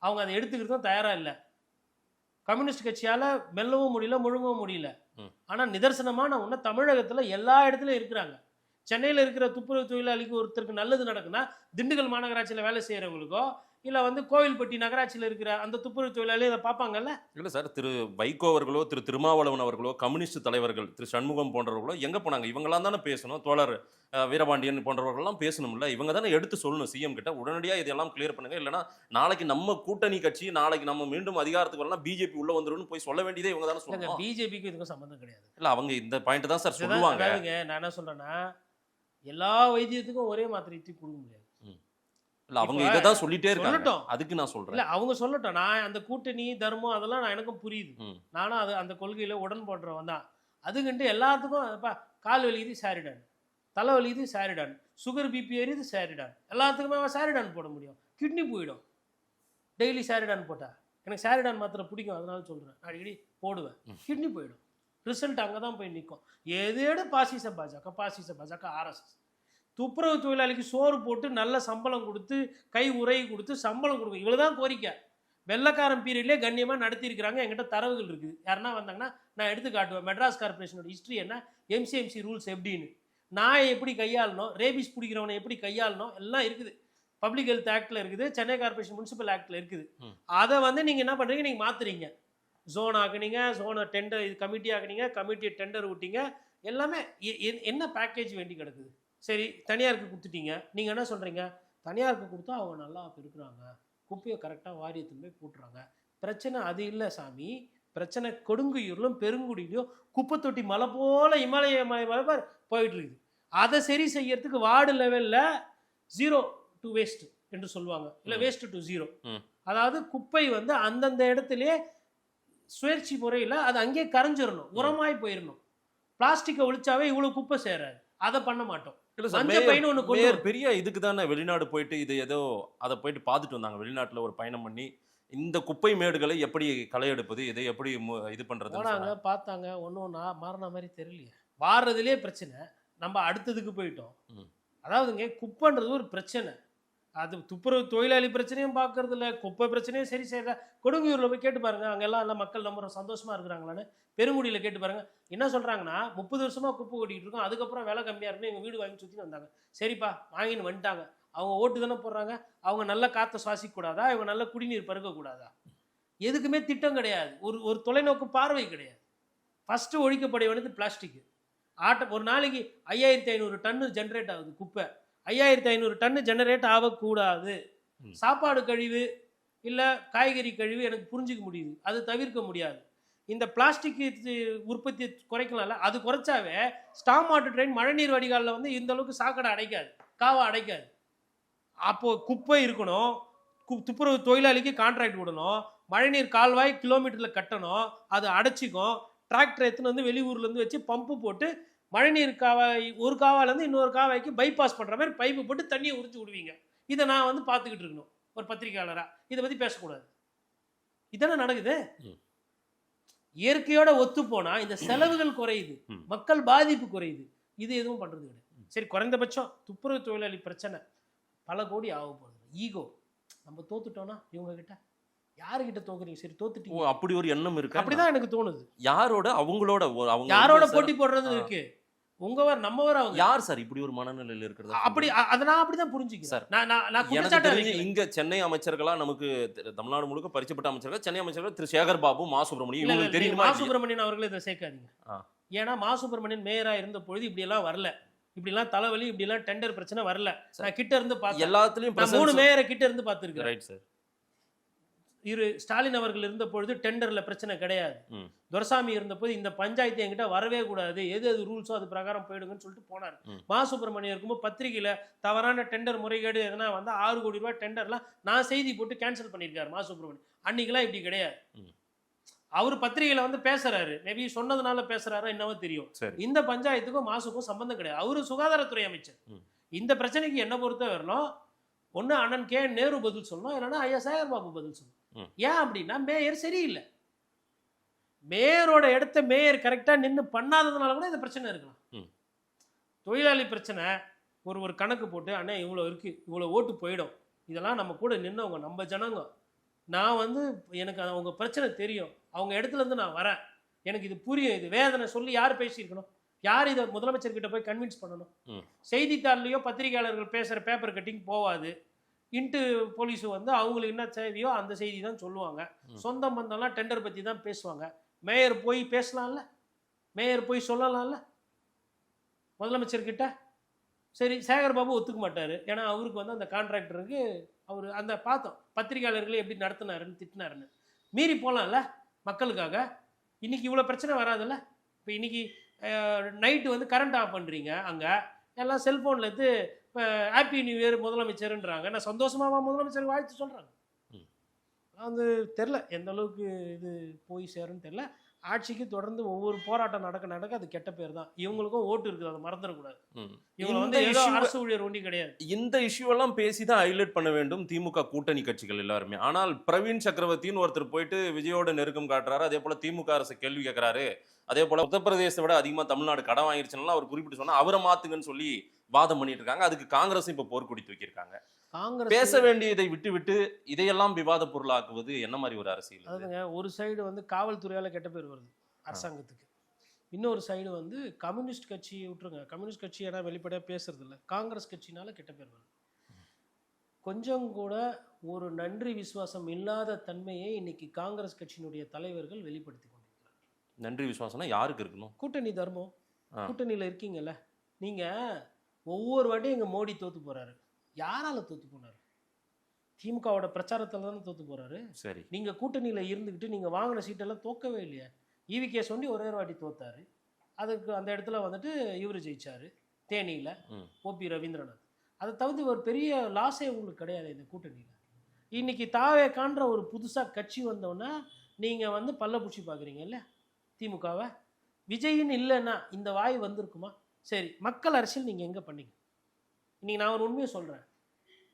அவங்க அதை எடுத்துக்கிறதும் தயாராக இல்லை. கம்யூனிஸ்ட் கட்சியால் மெல்லவும் முடியல, முழுங்கவும் முடியல. ஆனால் நிதர்சனமான ஒன்று, தமிழகத்தில் எல்லா இடத்துலையும் இருக்கிறாங்க. சென்னையில் இருக்கிற துப்புரவு தொழிலாளிக்கு ஒருத்தருக்கு நல்லது நடக்குன்னா, திண்டுக்கல் மாநகராட்சியில் வேலை செய்கிறவங்களுக்கோ இல்லை வந்து கோவில்பட்டி நகராட்சியில் இருக்கிற அந்த துப்புரவு தொழிலாளி இதை பார்ப்பாங்கல்ல? இல்லை சார், திரு வைகோ அவர்களோ திரு திருமாவளவன் அவர்களோ கம்யூனிஸ்ட் தலைவர்கள் திரு சண்முகம் போன்றவர்களோ எங்கே போனாங்க? இவங்களாம் தானே பேசணும். தோழர் வீரபாண்டியன் போன்றவர்கள்லாம் பேசணும்ல. இவங்க தானே எடுத்து சொல்லணும் சிஎம் கிட்ட, உடனடியாக இதெல்லாம் கிளியர் பண்ணுங்க. இல்லைனா நாளைக்கு நம்ம கூட்டணி கட்சி நாளைக்கு நம்ம மீண்டும் அதிகாரத்துக்கு வரலாம், பிஜேபி உள்ள வந்துடும் போய் சொல்ல வேண்டியதே இவங்க தானே சொல்லணும். பிஜேபிக்கு இதுக்கும் சம்மந்தம் கிடையாது. இல்லை, அவங்க இந்த பாயிண்ட் தான் சார் சொல்லுவாங்க. நான் என்ன சொல்றேன்னா, எல்லா வைத்தியத்துக்கும் ஒரே மாத்திரை கொடுக்க முடியாது. இல்ல, அவங்க இதை தான் சொல்லிட்டே இருக்காங்க. அதுக்கு நான் சொல்றேன். இல்ல, அவங்க சொல்லட்டும். நான் அந்த கூட்டணி தர்மம் அதெல்லாம் நான் எனக்கும் புரியுது. நானும் அது அந்த கொள்கையில உடன்படுறவன் தான். அதுக்கிட்டு எல்லாத்துக்கும் கால் வலிக்குது சாரிடான், தலை வலிக்குது சாரிடான், சுகர் பிபி ஏறிது சாரிடான், எல்லாத்துக்குமே சாரிடான் போட முடியும். கிட்னி போயிடும் டெய்லி சாரிடான் போட்டா. எனக்கு சாரிடான் மாத்திரை பிடிக்கும், அதனால சொல்றேன். அடிக்கடி போடுவேன், கிட்னி போயிடும். ரிசல்ட் அங்கே தான் போய் நிற்கும். எதேடு பாசிச பாஜக ஆர்எஸ்எஸ். துப்புரவு தொழிலாளிக்கு சோறு போட்டு நல்ல சம்பளம் கொடுத்து கை உரை கொடுத்து சம்பளம் கொடுக்கும். இவ்வளோதான் கோரிக்கை. வெள்ளக்காரன் பீரியட்லேயே கண்ணியமாக நடத்தியிருக்கிறாங்க. என்கிட்ட தரவுகள் இருக்குது. யாருன்னா வந்தாங்கன்னா நான் எடுத்து காட்டுவேன். மெட்ராஸ் கார்பரேஷனோட ஹிஸ்ட்ரி என்ன, எம்சிஎம்சி ரூல்ஸ் எப்படின்னு, நாயை எப்படி கையாளணும், ரேபிஸ் பிடிக்கிறவனை எப்படி கையாளணும் எல்லாம் இருக்குது. பப்ளிக் ஹெல்த் ஆக்டில் இருக்குது, சென்னை கார்பரேஷன் முனிசிபல் ஆக்டில் இருக்குது. அதை வந்து நீங்கள் என்ன பண்ணுறீங்க, நீங்கள் மாற்றுறீங்க. ஜோன் ஆக்குனீங்க, ஜோனை டெண்டர் இது கமிட்டி ஆக்குனீங்க, கமிட்டியை டெண்டர் விட்டீங்க. எல்லாமே என்ன பேக்கேஜ் வேண்டி கிடக்குது. சரி, தனியாருக்கு கொடுத்துட்டீங்க. நீங்கள் என்ன சொல்கிறீங்க, தனியாருக்கு கொடுத்தா அவங்க நல்லா இருக்கிறாங்க, குப்பையை கரெக்டாக வாரியத்தில் போய் போட்டுறாங்க. பிரச்சனை அது இல்லை சாமி. பிரச்சனை கொடுங்குயூர்லும் பெருங்குடியிலையும் குப்பை தொட்டி மலை போல் இமாலய மலை போயிட்டு இருக்குது. அதை சரி செய்யறதுக்கு வார்டு லெவலில் 0 to waste என்று சொல்லுவாங்க, இல்லை வேஸ்ட் டு 0. அதாவது குப்பை வந்து அந்தந்த இடத்துலயே சுழற்சி முறையில் அது அங்கேயே கரைஞ்சிடணும், உரமாய் போயிடணும். பிளாஸ்டிக்கை ஒழிச்சாவே இவ்வளோ குப்பை சேராது. அதை பண்ண மாட்டோம். பெரிய இதுக்கு தானே வெளிநாடு போயிட்டு இது ஏதோ அதை போயிட்டு பார்த்துட்டு வந்தாங்க. வெளிநாட்டில் ஒரு பயணம் பண்ணி இந்த குப்பை மேடுகளை எப்படி களை எடுப்பது, இதை எப்படி இது பண்றது பார்த்தாங்க. ஒன்றும் மாறின மாதிரி தெரியலையே. வாடுறதுலேயே பிரச்சனை, நம்ம அடுத்ததுக்கு போயிட்டோம். அதாவதுங்க, குப்பைன்றது ஒரு பிரச்சனை. அது துப்புரவு தொழிலாளி பிரச்சனையும் பார்க்கறது இல்லை, குப்பை பிரச்சனையும் சரி செய்யற. கொடுங்கையூரில் போய் கேட்டு பாருங்க, அங்கே எல்லாம் மக்கள் நம்ம சந்தோஷமா இருக்கிறாங்களான்னு. பெருங்குடியில் கேட்டு பாருங்க. என்ன சொல்றாங்கன்னா, 30 வருஷமா குப்பை கொட்டிட்டு இருக்கோம், அதுக்கப்புறம் விலை கம்மியா இருக்குன்னு எங்க வீடு வாங்கி சுற்றின்னு வந்தாங்க. சரிப்பா, வாங்கின்னு வந்துட்டாங்க. அவங்க ஓட்டு தானே போடுறாங்க. அவங்க நல்ல காற்றை சுவாசிக்க கூடாதா, இவங்க நல்ல குடிநீர் பருக கூடாதா? எதுக்குமே திட்டம் கிடையாது, ஒரு தொலைநோக்கு பார்வை கிடையாது. ஃபர்ஸ்ட் ஒழிக்கப்பட வேண்டியது பிளாஸ்டிக். ஒரு நாளைக்கு 5500 டன்னு ஜென்ரேட் ஆகுது குப்பை. 5500 டன்னு ஜெனரேட் ஆகக்கூடாது. சாப்பாடு கழிவு இல்லை காய்கறி கழிவு எனக்கு புரிஞ்சிக்க முடியுது, அது தவிர்க்க முடியாது. இந்த பிளாஸ்டிக் உற்பத்தி குறைக்கலாம்ல, அது குறைச்சாவே ஸ்டாம் வாட்டர் ட்ரெயின் மழைநீர் வடிகாலில் வந்து இந்த அளவுக்கு சாக்கடை அடைக்காது, காவா அடைக்காது. அப்போ குப்பை இருக்கணும், துப்புரவு தொழிலாளிக்கு கான்ட்ராக்ட் விடணும், மழைநீர் கால்வாய் கிலோமீட்டரில் கட்டணும், அது அடைச்சிக்கும். டிராக்டர் எடுத்துன்னு வந்து வெளியூர்லேருந்து வச்சு பம்பு போட்டு மழைநீர் காவாய் ஒரு காவாலேருந்து இன்னொரு காவாய்க்கு பைபாஸ் பண்ணுற மாதிரி பைப்பு போட்டு தண்ணியை உறிச்சி விடுவீங்க. இதை நான் வந்து பார்த்துக்கிட்டு இருக்கணும் ஒரு பத்திரிகையாளராக. இதை பற்றி பேசக்கூடாது. இதானே நடக்குது. இயற்கையோட ஒத்து போனால் இந்த செலவுகள் குறையுது, மக்கள் பாதிப்பு குறையுது. இது எதுவும் பண்ணுறது கிடையாது. சரி, குறைந்தபட்சம் துப்புரவு தொழிலாளி பிரச்சனை பல கோடி ஆக போகுது. ஈகோ, நம்ம தோத்துட்டோம்னா இவங்க கிட்ட யாருக்கிட்ட தோக்குறீங்க? சரி, தோத்துட்டீங்க. அப்படி ஒரு எண்ணம் இருக்கு. அப்படிதான் எனக்கு தோணுது. யாரோட அவங்களோட யாரோட போட்டி போடுறது இருக்கு. உங்கவர் நம்மவர் அவங்க யார் சார் இப்படி ஒரு மனநிலையில் இருக்கிறது? அப்படி அதை நான் அப்படிதான் புரிஞ்சுக்கிறேன் சார். நான் இங்க சென்னை அமைச்சர்களா, நமக்கு தமிழ்நாடு முழுக்க பரிச்சயப்பட்ட அமைச்சர்கள், சென்னை அமைச்சர்கள் திரு சேகர் பாபு, மா சுப்பிரமணியன், இவங்களுக்கு தெரியுமா? மா சுப்பிரமணியன் அவர்களே இதை சேர்க்காதீங்க. ஏன்னா மா சுப்பிரமணியன் மேயரா இருந்த பொழுது இப்படி எல்லாம் வரல, இப்படி எல்லாம் தலைவலி, இப்படி எல்லாம் டெண்டர் பிரச்சனை வரல. நான் கிட்ட இருந்து பார்த்தேன். எல்லாத்துலயும் 3 மேயரை கிட்ட இருந்து பார்த்துருக்கேன். Right sir. ஸ்டாலின் அவர்கள் இருந்த பொழுது டெண்டர்ல பிரச்சனை கிடையாது. துரைசாமி இருந்த போது இந்த பஞ்சாயத்து என்கிட்ட வரவே கூடாது, எது ரூல்ஸோ அது பிரகாரம் போயிடுங்கன்னு சொல்லிட்டு போனார். மா சுப்பிரமணியம் இருக்கும்போது பத்திரிகையில தவறான டெண்டர் முறைகேடு எதனா வந்து 6 கோடி ரூபாய் டெண்டர்லாம் நான் செய்தி போட்டு கேன்சல் பண்ணியிருக்காரு மா சுப்பிரமணியம். அன்னைக்கெல்லாம் இப்படி கிடையாது. அவர் பத்திரிகையில வந்து பேசுறாரு, மேபி சொன்னதுனால பேசுறாரா என்னவோ தெரியும். இந்த பஞ்சாயத்துக்கும் மாசுக்கும் சம்பந்தம் கிடையாது. அவரு சுகாதாரத்துறை அமைச்சர். இந்த பிரச்சனைக்கு என்ன பொறுத்த வரணும், ஒன்னு அண்ணன் கே நேரு பதில் சொல்லணும், இல்லைன்னா ஐயா சேகர் பாபு பதில் சொல்லணும். ஏன் அப்படின்னா மேயர் சரியில்லை. மேயரோட இடத்த மேயர் கரெக்டா நின்று பண்ணாததுனால கூட இந்த பிரச்சனை இருக்கலாம். தொழிலாளி பிரச்சனை ஒரு கணக்கு போட்டு, அண்ணா இவ்வளோ இருக்கு, இவ்வளோ ஓட்டு போயிடும், இதெல்லாம் நம்ம கூட நின்னவங்க, நம்ம ஜனங்க, நான் வந்து எனக்கு அவங்க பிரச்சனை தெரியும், அவங்க இடத்துல இருந்து நான் வரேன், எனக்கு இது புரியும், இது வேதனை சொல்லி யார் பேசியிருக்கணும்? யார் இதை முதலமைச்சர்கிட்ட போய் கன்வின்ஸ் பண்ணணும்? செய்தித்தாள்லையோ பத்திரிகையாளர்கள் பேசுகிற பேப்பர் கட்டிங் போவாது. இன்ட்டு போலீஸு வந்து அவங்களுக்கு என்ன தேவையோ அந்த செய்தி தான் சொல்லுவாங்க. சொந்த பந்தம்லாம் டெண்டர் பற்றி தான் பேசுவாங்க. மேயர் போய் பேசலாம்ல, மேயர் போய் சொல்லலாம்ல முதலமைச்சர்கிட்ட. சரி, சேகர் பாபு ஒத்துக்க மாட்டார். ஏன்னா அவருக்கு வந்து அந்த கான்ட்ராக்டருக்கு அவர் அந்த பார்த்தோம் பத்திரிகையாளர்களை எப்படி நடத்தினாருன்னு திட்டினாருன்னு. மீறி போகலாம்ல மக்களுக்காக. இன்றைக்கி இவ்வளோ பிரச்சனை வராதுல்ல. இப்போ இன்றைக்கி நைட்டு வந்து கரண்ட் ஆஃப் பண்ணுறீங்க, அங்கே எல்லாம் செல்ஃபோனில் எடுத்து இப்போ ஹாப்பி நியூ இயர் முதலமைச்சருன்றாங்க. நான் சந்தோஷமாக முதலமைச்சருக்கு வாழ்த்து சொல்கிறாங்க. அது தெரில எந்த அளவுக்கு இது போய் சேருன்னு தெரில. ஆட்சிக்கு தொடர்ந்து ஒவ்வொரு போராட்டம் நடக்க அது கெட்ட பேர் தான். இவங்களுக்கும் ஓட்டு இருக்குது, அதை மறந்துடக்கூடாது. இவங்க வந்து ஏதோ அரசு ஊழியர் ஒண்டி கிடையாது. இந்த இஷ்யூ எல்லாம் பேசி தான் ஹைலைட் பண்ண வேண்டும் திமுக கூட்டணி கட்சிகள் எல்லாருமே. ஆனால் பிரவீன் சக்கரவர்த்தின்னு ஒருத்தர் போயிட்டு விஜயோட நெருக்கம் காட்டுறாரு. அதே போல திமுக அரசு கேள்வி கேட்கிறாரு. அதே போல உத்தரப்பிரதேசத்தை விட அதிகமா தமிழ்நாடு கடன் வாங்கிருச்சுன்னா அவர் குறிப்பிட்டு சொன்னா அவரை மாத்துங்கன்னு சொல்லி வாதம் பண்ணிட்டு இருக்காங்க. அதுக்கு காங்கிரஸ் இப்ப போர்க்கொடி தூக்கியிருக்காங்க. காங்கிரஸ் பேச வேண்டியதை விட்டு விட்டு இதையெல்லாம் விவாத பொருளாக்குவது என்ன மாதிரி ஒரு அரசியல்? அதுங்க, ஒரு சைடு வந்து காவல்துறையால கெட்ட பேர் வருது அரசாங்கத்துக்கு. இன்னொரு சைடு வந்து கம்யூனிஸ்ட் கட்சி விட்டுருங்க. கம்யூனிஸ்ட் கட்சி ஏன்னா வெளிப்படையாக பேசுறது இல்லை. காங்கிரஸ் கட்சினால கெட்ட பேர் வருது. கொஞ்சம் கூட ஒரு நன்றி விசுவாசம் இல்லாத தன்மையை இன்னைக்கு காங்கிரஸ் கட்சியினுடைய தலைவர்கள் வெளிப்படுத்தி கொண்டிருக்கிறார். நன்றி விசுவாசம்னா யாருக்கு இருக்கணும்? கூட்டணி தர்மம். கூட்டணியில் இருக்கீங்கல்ல நீங்க. ஒவ்வொரு வாட்டியும் எங்க மோடி தோத்து போறாரு. யாரால தோத்து போனாரு? திமுகவோட பிரச்சாரத்தில் தானே தோத்து போறாரு. சரி, நீங்க கூட்டணியில இருந்துக்கிட்டு நீங்க வாங்கின சீட்டெல்லாம் தோக்கவே இல்லையா? ஈவிகே சொல்லி ஒரே ஒரு வாட்டி தோத்தாரு. அதுக்கு அந்த இடத்துல வந்துட்டு இவர் ஜெயிச்சாரு தேனியில், ஓபி ரவீந்திரநாத். அதை தவிர்த்து ஒரு பெரிய லாஸே உங்களுக்கு கிடையாது இந்த கூட்டணியில். இன்னைக்கு தாவேக்கான்ற ஒரு புதுசாக கட்சி வந்தோன்னா நீங்கள் வந்து பல்ல பூச்சி பார்க்குறீங்க இல்லை திமுகவை. விஜயின்னு இல்லைன்னா இந்த வாய் வந்திருக்குமா? சரி, மக்கள் அரசியல் நீங்கள் எங்கே பண்ணீங்க? இன்னைக்கு நான் ஒரு உண்மையை சொல்கிறேன்.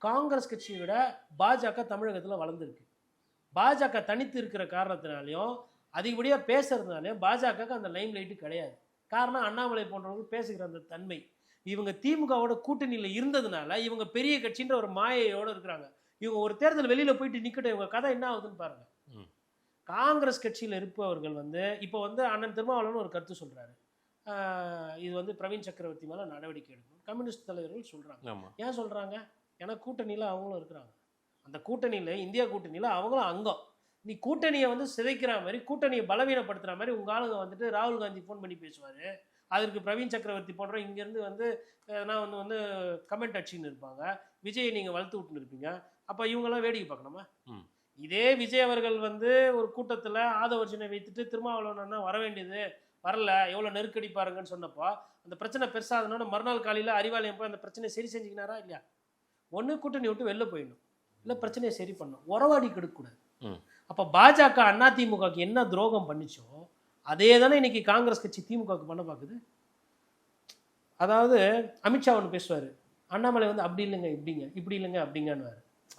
காங்கிரஸ் கட்சியை விட பாஜக தமிழகத்தில் வளர்ந்துருக்கு. பாஜக தனித்து இருக்கிற காரணத்தினாலையும் அதிகப்படியாக பேசுறதுனாலையும் பாஜகவுக்கு அந்த லைம் லைட்டு கிடையாது. காரணம் அண்ணாமலை போன்றவர்கள் பேசுகிற அந்த தன்மை. இவங்க திமுகவோட கூட்டணியில் இருந்ததுனால இவங்க பெரிய கட்சின்ற ஒரு மாயையோடு இருக்கிறாங்க. இவங்க ஒரு தேர்தல் வெளியில் போயிட்டு நிற்கட்டும், இவங்க கதை என்ன ஆகுதுன்னு பாருங்கள். காங்கிரஸ் கட்சியில் இருப்பவர்கள் வந்து இப்போ வந்து அண்ணன் திருமாவளவன் ஒரு கருத்து சொல்கிறாரு. இது வந்து பிரவீன் சக்கரவர்த்தி மேலே நடவடிக்கை எடுக்கணும் கம்யூனிஸ்ட் தலைவர்கள் சொல்கிறாங்க. ஏன் சொல்கிறாங்க? ஏன்னா கூட்டணியில் அவங்களும் இருக்கிறாங்க. அந்த கூட்டணியில், இந்தியா கூட்டணியில் அவங்களும் அங்கம். நீ கூட்டணியை வந்து சிதைக்கிற மாதிரி, கூட்டணியை பலவீனப்படுத்துகிற மாதிரி உங்கள் ஆளுங்க வந்துட்டு ராகுல் காந்தி ஃபோன் பண்ணி பேசுவார். அதற்கு பிரவீன் சக்கரவர்த்தி போன்ற இங்கேருந்து வந்து நான் வந்து கமெண்ட் அடிச்சுன்னு இருப்பாங்க. விஜயை நீங்கள் வளர்த்து விட்டுன்னு இருப்பீங்க. அப்போ இவங்கெல்லாம் வேடிக்கை பார்க்கணுமா? இதே விஜய் அவர்கள் வந்து ஒரு கூட்டத்தில் ஆதவர்ஜனை வைத்துட்டு திருமாவளவன் வர வேண்டியது வரல, எவ்வளோ நெருக்கடி பாருங்கன்னு சொன்னப்போ அந்த பிரச்சனை பெருசாகணும்னு மறுநாள் காலையில் அறிவாலயம் போய் அந்த பிரச்சனையை சரி செஞ்சுக்கினாரா இல்லையா? ஒன்று கூட்டணி விட்டு வெளில போயிடணும், இல்லை பிரச்சனையை சரி பண்ணணும், உறவாடி கெடுக்கக்கூடாது. அப்போ பாஜக அதிமுகவுக்கு என்ன துரோகம் பண்ணிச்சோ அதே தானே இன்னைக்கு காங்கிரஸ் கட்சி திமுகவுக்கு பண்ண பார்க்குது. அதாவது அமித்ஷா ஒன்று பேசுவார், அண்ணாமலை வந்து அப்படி இல்லைங்க இப்படிங்க, இப்படி இல்லைங்க அப்படிங்கன்னு.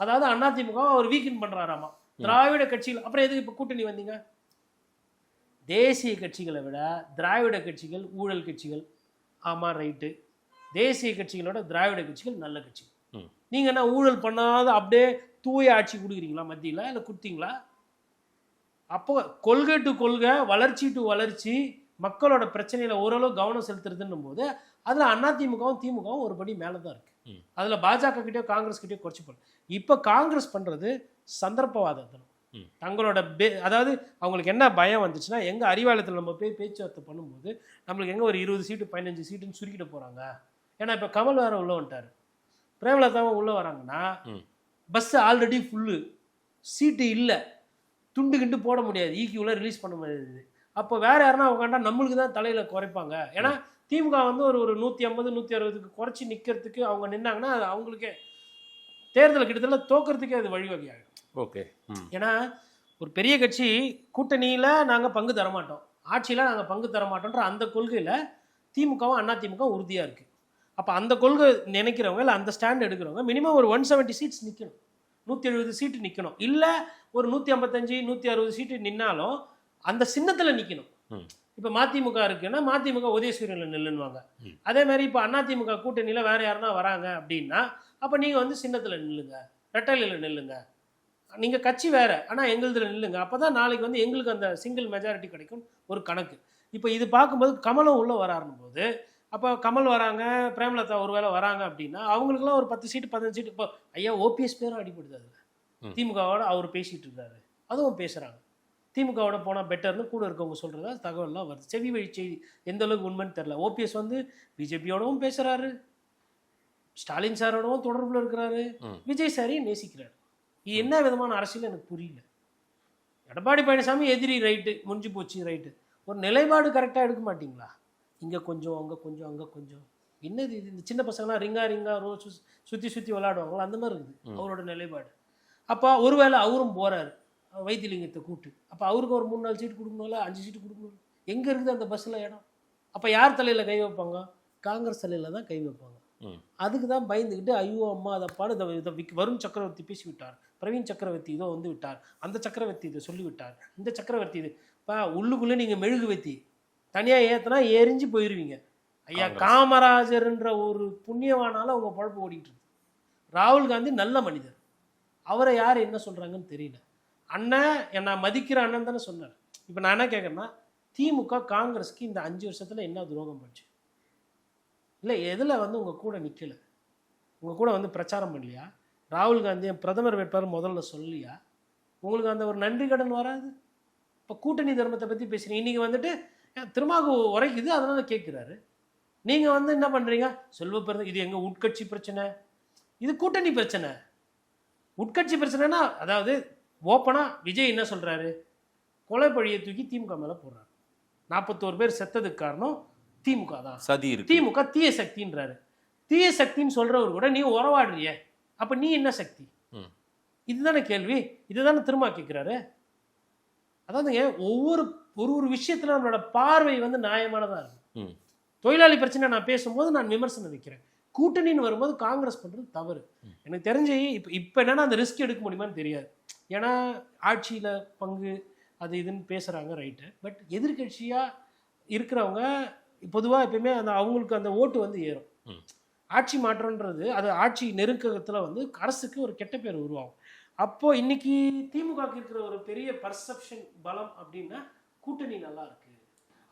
அதாவது அதிமுக அவர் வீக்கெண்ட் பண்ணுறாராமா திராவிட கட்சிகள். அப்புறம் எதுக்கு இப்போ கூட்டணி வந்தீங்க? தேசிய கட்சிகளை விட திராவிட கட்சிகள் ஊழல் கட்சிகள். ஆமாம், ரைட்டு. தேசிய கட்சிகளோட திராவிட கட்சிகள் நல்ல கட்சி. நீங்கள் என்ன ஊழல் பண்ணாத அப்படியே தூய ஆட்சி கொடுக்குறீங்களா மத்தியில், இல்லை கொடுத்தீங்களா? அப்போ கொள்கை டு கொள்கை, வளர்ச்சி டு வளர்ச்சி, மக்களோட பிரச்சனையில் ஓரளவு கவனம் செலுத்துறதுன்னும் போது அதில் அதிமுகவும் திமுகவும் ஒரு படி மேலே தான் இருக்குது. அதில் பாஜக கிட்டேயோ காங்கிரஸ் கிட்டேயோ குறைச்சி போகல. இப்போ காங்கிரஸ் பண்ணுறது சந்தர்ப்பவாதத்தனம். தங்களோட அதாவது அவங்களுக்கு என்ன பயம் வந்துச்சுன்னா, எங்கள் அறிவாலயத்தில் நம்ம போய் பேச்சுவார்த்தை பண்ணும்போது நம்மளுக்கு எங்கே ஒரு 20 சீட்டு 15 சீட்டுன்னு சுருக்கிட்டு போகிறாங்க. ஏன்னா இப்போ கமல் வேறு உள்ளே வந்துட்டார், பிரேமலதாவும் உள்ளே வராங்கன்னா பஸ்ஸு ஆல்ரெடி ஃபுல்லு, சீட்டு இல்லை, துண்டு கிண்டு போட முடியாது, ஈக்கியூவில் ரிலீஸ் பண்ண முடியாது. அப்போ வேறு யாருன்னா உட்காண்டா நம்மளுக்கு தான் தலையில் குறைப்பாங்க. ஏன்னா திமுக வந்து ஒரு 150 160க்கு குறைச்சி நிற்கிறதுக்கு அவங்க நின்னாங்கன்னா அது அவங்களுக்கே தேர்தல் கிட்டத்தட்ட தோக்கிறதுக்கே அது வழிவகையாகும். ஓகே, ஏன்னா ஒரு பெரிய கட்சி கூட்டணியில் நாங்கள் பங்கு தரமாட்டோம், ஆட்சியில் நாங்கள் பங்கு தரமாட்டோன்ற அந்த கொள்கையில் திமுகவும் அதிமுக உறுதியாக இருக்குது. அப்போ அந்த கொள்கை நினைக்கிறவங்க இல்லை அந்த ஸ்டாண்ட் எடுக்கிறவங்க மினிமம் ஒரு 170 சீட்ஸ் நிற்கணும், 170 சீட்டு நிற்கணும். இல்லை ஒரு 155 160 சீட்டு நின்னாலும் அந்த சின்னத்தில் நிற்கணும். இப்போ மதிமுக இருக்குன்னா மதிமுக உதயசூரியனில் நில்லுன்னுவாங்க. அதே மாதிரி இப்போ அதிமுக கூட்டணியில் வேறு யாருன்னா வராங்க அப்படின்னா அப்போ நீங்கள் வந்து சின்னத்தில் நில்லுங்க, ரெட்டையில நில்லுங்க. நீங்கள் கட்சி வேறு ஆனால் எங்களுதில் நில்லுங்க. அப்போ தான் நாளைக்கு வந்து எங்களுக்கு அந்த சிங்கிள் மெஜாரிட்டி கிடைக்கும் ஒரு கணக்கு. இப்போ இது பார்க்கும்போது கமலம் உள்ளே வராருன்னு போது அப்போ கமல் வராங்க, பிரேமலதா ஒரு வேளை வராங்க அப்படின்னா அவங்களுக்குலாம் ஒரு 10 சீட்டு 15 சீட்டு. இப்போ ஐயா ஓபிஎஸ் பேரும் அடிபடுது அதில். திமுகவோட அவர் பேசிகிட்டு இருக்காரு, அதுவும் பேசுகிறாங்க. திமுகவோட போனால் பெட்டர்னு கூட இருக்கவங்க சொல்கிறதா தகவல்லாம் வருது. செவி வழி செய்தி எந்த அளவுக்கு உண்மைன்னு தெரில. ஓபிஎஸ் வந்து பிஜேபியோடவும் பேசுகிறாரு, ஸ்டாலின் சாரோடவும் தொடர்பில் இருக்கிறாரு, விஜய் சாரையும் நேசிக்கிறாரு. இது என்ன விதமான அரசியல் எனக்கு புரியல. எடப்பாடி பழனிசாமி எதிரி ரைட்டு, முடிஞ்சு போச்சு ரைட்டு. ஒரு நிலைப்பாடு கரெக்டாக எடுக்க மாட்டிங்களா? இங்கே கொஞ்சம் அங்கே கொஞ்சம் அங்கே கொஞ்சம் என்னது இது? இந்த சின்ன பசங்களாம் ரிங்கா சுற்றி சுற்றி விளையாடுவாங்களோ அந்த மாதிரி இருக்குது அவரோட நிலைப்பாடு. அப்போ ஒருவேளை அவரும் போகிறாரு வைத்திலிங்கத்தை கூட்டு, அப்போ அவருக்கு ஒரு 3-4 சீட்டு கொடுக்கணும்ல, 5 சீட்டு கொடுக்கணும். எங்கே இருக்குது அந்த பஸ்ஸில் இடம்? அப்போ யார் தலையில் கை வைப்பாங்க? காங்கிரஸ் தலையில் தான் கை வைப்பாங்க. அதுக்கு தான் பயந்துக்கிட்டு ஐயோ அம்மா அதப்பாடு இதை வருண் சக்கரவர்த்தி பேசி விட்டார், பிரவீன் சக்கரவர்த்தி இதோ வந்து விட்டார், அந்த சக்கரவர்த்தி இதை சொல்லி விட்டார், இந்த சக்கரவர்த்தி இது. இப்போ உள்ளுக்குள்ளே நீங்கள் மெழுகு வெத்தி தனியாக ஏற்றினா எரிஞ்சு போயிடுவீங்க. ஐயா காமராஜர்ன்ற ஒரு புண்ணியவானால அவங்க பழப்பு ஓடிட்டு இருக்கு. ராகுல் காந்தி நல்ல மனிதர், அவரை யார் என்ன சொல்கிறாங்கன்னு தெரியல. அண்ணன் நான் மதிக்கிற அண்ணன் தானே சொன்னார். இப்போ நான் என்ன கேட்குறேன்னா, திமுக காங்கிரஸுக்கு இந்த 5 வருஷத்தில் என்ன துரோகம் பண்ணுச்சு? இல்லை எதில் வந்து உங்கள் கூட நிற்கலை, உங்கள் கூட வந்து பிரச்சாரம் பண்ணலையா? ராகுல் காந்தி பிரதமர் வேட்பாளர் முதல்ல சொல்லலையா? உங்களுக்கு அந்த ஒரு நன்றி கடன் வராது? இப்போ கூட்டணி தர்மத்தை பற்றி பேசுகிறீங்க. இன்றைக்கி வந்துட்டு திருமாகு உரைக்குது அதனால் கேட்குறாரு. நீங்கள் வந்து என்ன பண்ணுறீங்க? இது எங்கள் உட்கட்சி பிரச்சனை, இது கூட்டணி பிரச்சனை. உட்கட்சி பிரச்சனைனா அதாவது ஓப்பனாக விஜய் என்ன சொல்கிறாரு? கொலை பழியை தூக்கி திமுக மேலே போடுறாரு. 41 பேர் செத்ததுக்கு காரணம் திமுக தான், சதி இருக்கு, திமுக தீய சக்தின்றாரு. தீய சக்தின்னு சொல்கிறவர் கூட நீ உறவாடுறிய, அப்போ நீ என்ன சக்தி? இதுதானே கேள்வி. இதுதானே திரும்ப கேட்குறாரு. அதாவதுங்க ஒரு விஷயத்தில் நம்மளோட பார்வை வந்து நியாயமானதாக இருக்கும். தொழிலாளி பிரச்சனை நான் பேசும்போது நான் விமர்சனம் வைக்கிறேன், கூட்டணின்னு வரும்போது காங்கிரஸ் பண்ணுறது தவறு. எனக்கு தெரிஞ்சு இப்போ என்னென்னா அந்த ரிஸ்க் எடுக்க முடியுமான்னு தெரியாது. ஏன்னா ஆட்சியில் பங்கு அது இதுன்னு பேசுகிறாங்க ரைட்டு. பட் எதிர்கட்சியாக இருக்கிறவங்க பொதுவாக எப்பயுமே அவங்களுக்கு அந்த ஓட்டு வந்து ஏறும். ஆட்சி மாற்றம்ன்றது அது ஆட்சி நெருக்கத்தில் வந்து அரசுக்கு ஒரு கெட்ட பேர் உருவாகும். அப்போது இன்னைக்கு திமுகவுக்கு இருக்கிற ஒரு பெரிய பர்செப்ஷன் பலம் அப்படின்னா கூட்டணி நல்லா இருக்கு.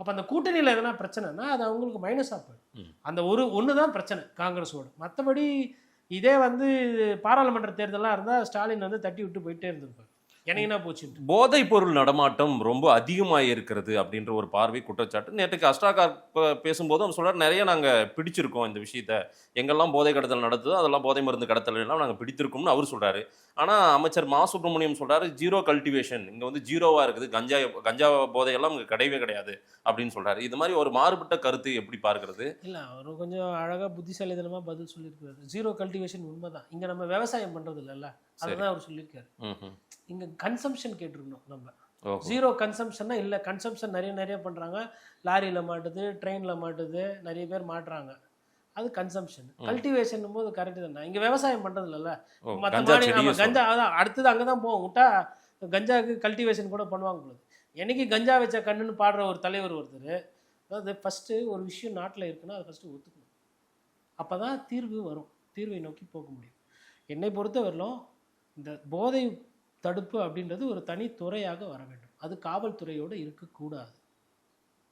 அப்போ அந்த கூட்டணியில் எதனா பிரச்சனைனா அது அவங்களுக்கு மைனஸாக போயிடும். அந்த ஒன்று தான் பிரச்சனை காங்கிரஸோடு. மற்றபடி இதே வந்து பாராளுமன்ற தேர்தலாக இருந்தால் ஸ்டாலின் வந்து தட்டி விட்டு போயிட்டே இருந்திருப்பார். எனக்கு என்ன போச்சு? போதைப் பொருள் நடமாட்டம் ரொம்ப அதிகமாக இருக்கிறது அப்படின்ற ஒரு பார்வை குற்றச்சாட்டு. நேற்றுக்கு அஷ்டாகார் பேசும்போது அவங்க சொல்கிறார், நிறைய நாங்கள் பிடிச்சிருக்கோம் இந்த விஷயத்த, எங்கெல்லாம் போதை கடத்தல் நடத்துதோ அதெல்லாம் போதை மருந்து கடத்தல் எல்லாம் நாங்கள் பிடித்திருக்கோம்னு அவர் சொல்கிறாரு. ஆனால் அமைச்சர் மா சுப்பிரமணியம் சொல்கிறாரு, ஜீரோ கல்டிவேஷன், இங்கே வந்து ஜீரோவாக இருக்குது, கஞ்சா போதையெல்லாம் இங்கே கிடையவே கிடையாது அப்படின்னு சொல்கிறாரு. இது மாதிரி ஒரு மாறுபட்ட கருத்து எப்படி பார்க்கறது? இல்லை, அவர் கொஞ்சம் அழகாக புத்திசாலித்தனமாக பதில் சொல்லியிருக்காரு. ஜீரோ கல்டிவேஷன் உண்மை தான். இங்கே நம்ம விவசாயம் பண்ணுறது இல்லைல்ல, அதுதான் அவர் சொல்லியிருக்காரு. இங்கே கன்சம்ஷன் கேட்டிருக்கணும் நம்ம. ஜீரோ கன்சம்ஷன்னா இல்லை, கன்சம்ஷன் நிறைய பண்ணுறாங்க. லாரியில் மாட்டுது, ட்ரெயினில் மாட்டுது, நிறைய பேர் மாட்டுறாங்க, அது கன்சம்ஷன். கல்டிவேஷன் போது கரெக்டு தானே. இங்கே விவசாயம் பண்ணுறது இல்லைல்ல, மற்ற மாநிலம் கஞ்சா அதான் அடுத்தது அங்கே தான் போவோம். விட்டா கஞ்சாவுக்கு கல்டிவேஷன் கூட பண்ணுவாங்க போகுது. என்னைக்கு கஞ்சா வச்ச கண்ணுன்னு பாடுற ஒரு தலைவர் ஒருத்தர். அதாவது ஃபஸ்ட்டு ஒரு விஷயம் நாட்டில் இருக்குன்னா அதை ஃபஸ்ட்டு ஒத்துக்கணும். அப்போ தான் தீர்வு வரும், தீர்வை நோக்கி போக முடியும். என்னை பொறுத்தவரையிலும் இந்த போதை தடுப்பு அப்படின்றது ஒரு தனி துறையாக வர வேண்டும். அது காவல்துறையோடு இருக்கக்கூடாது.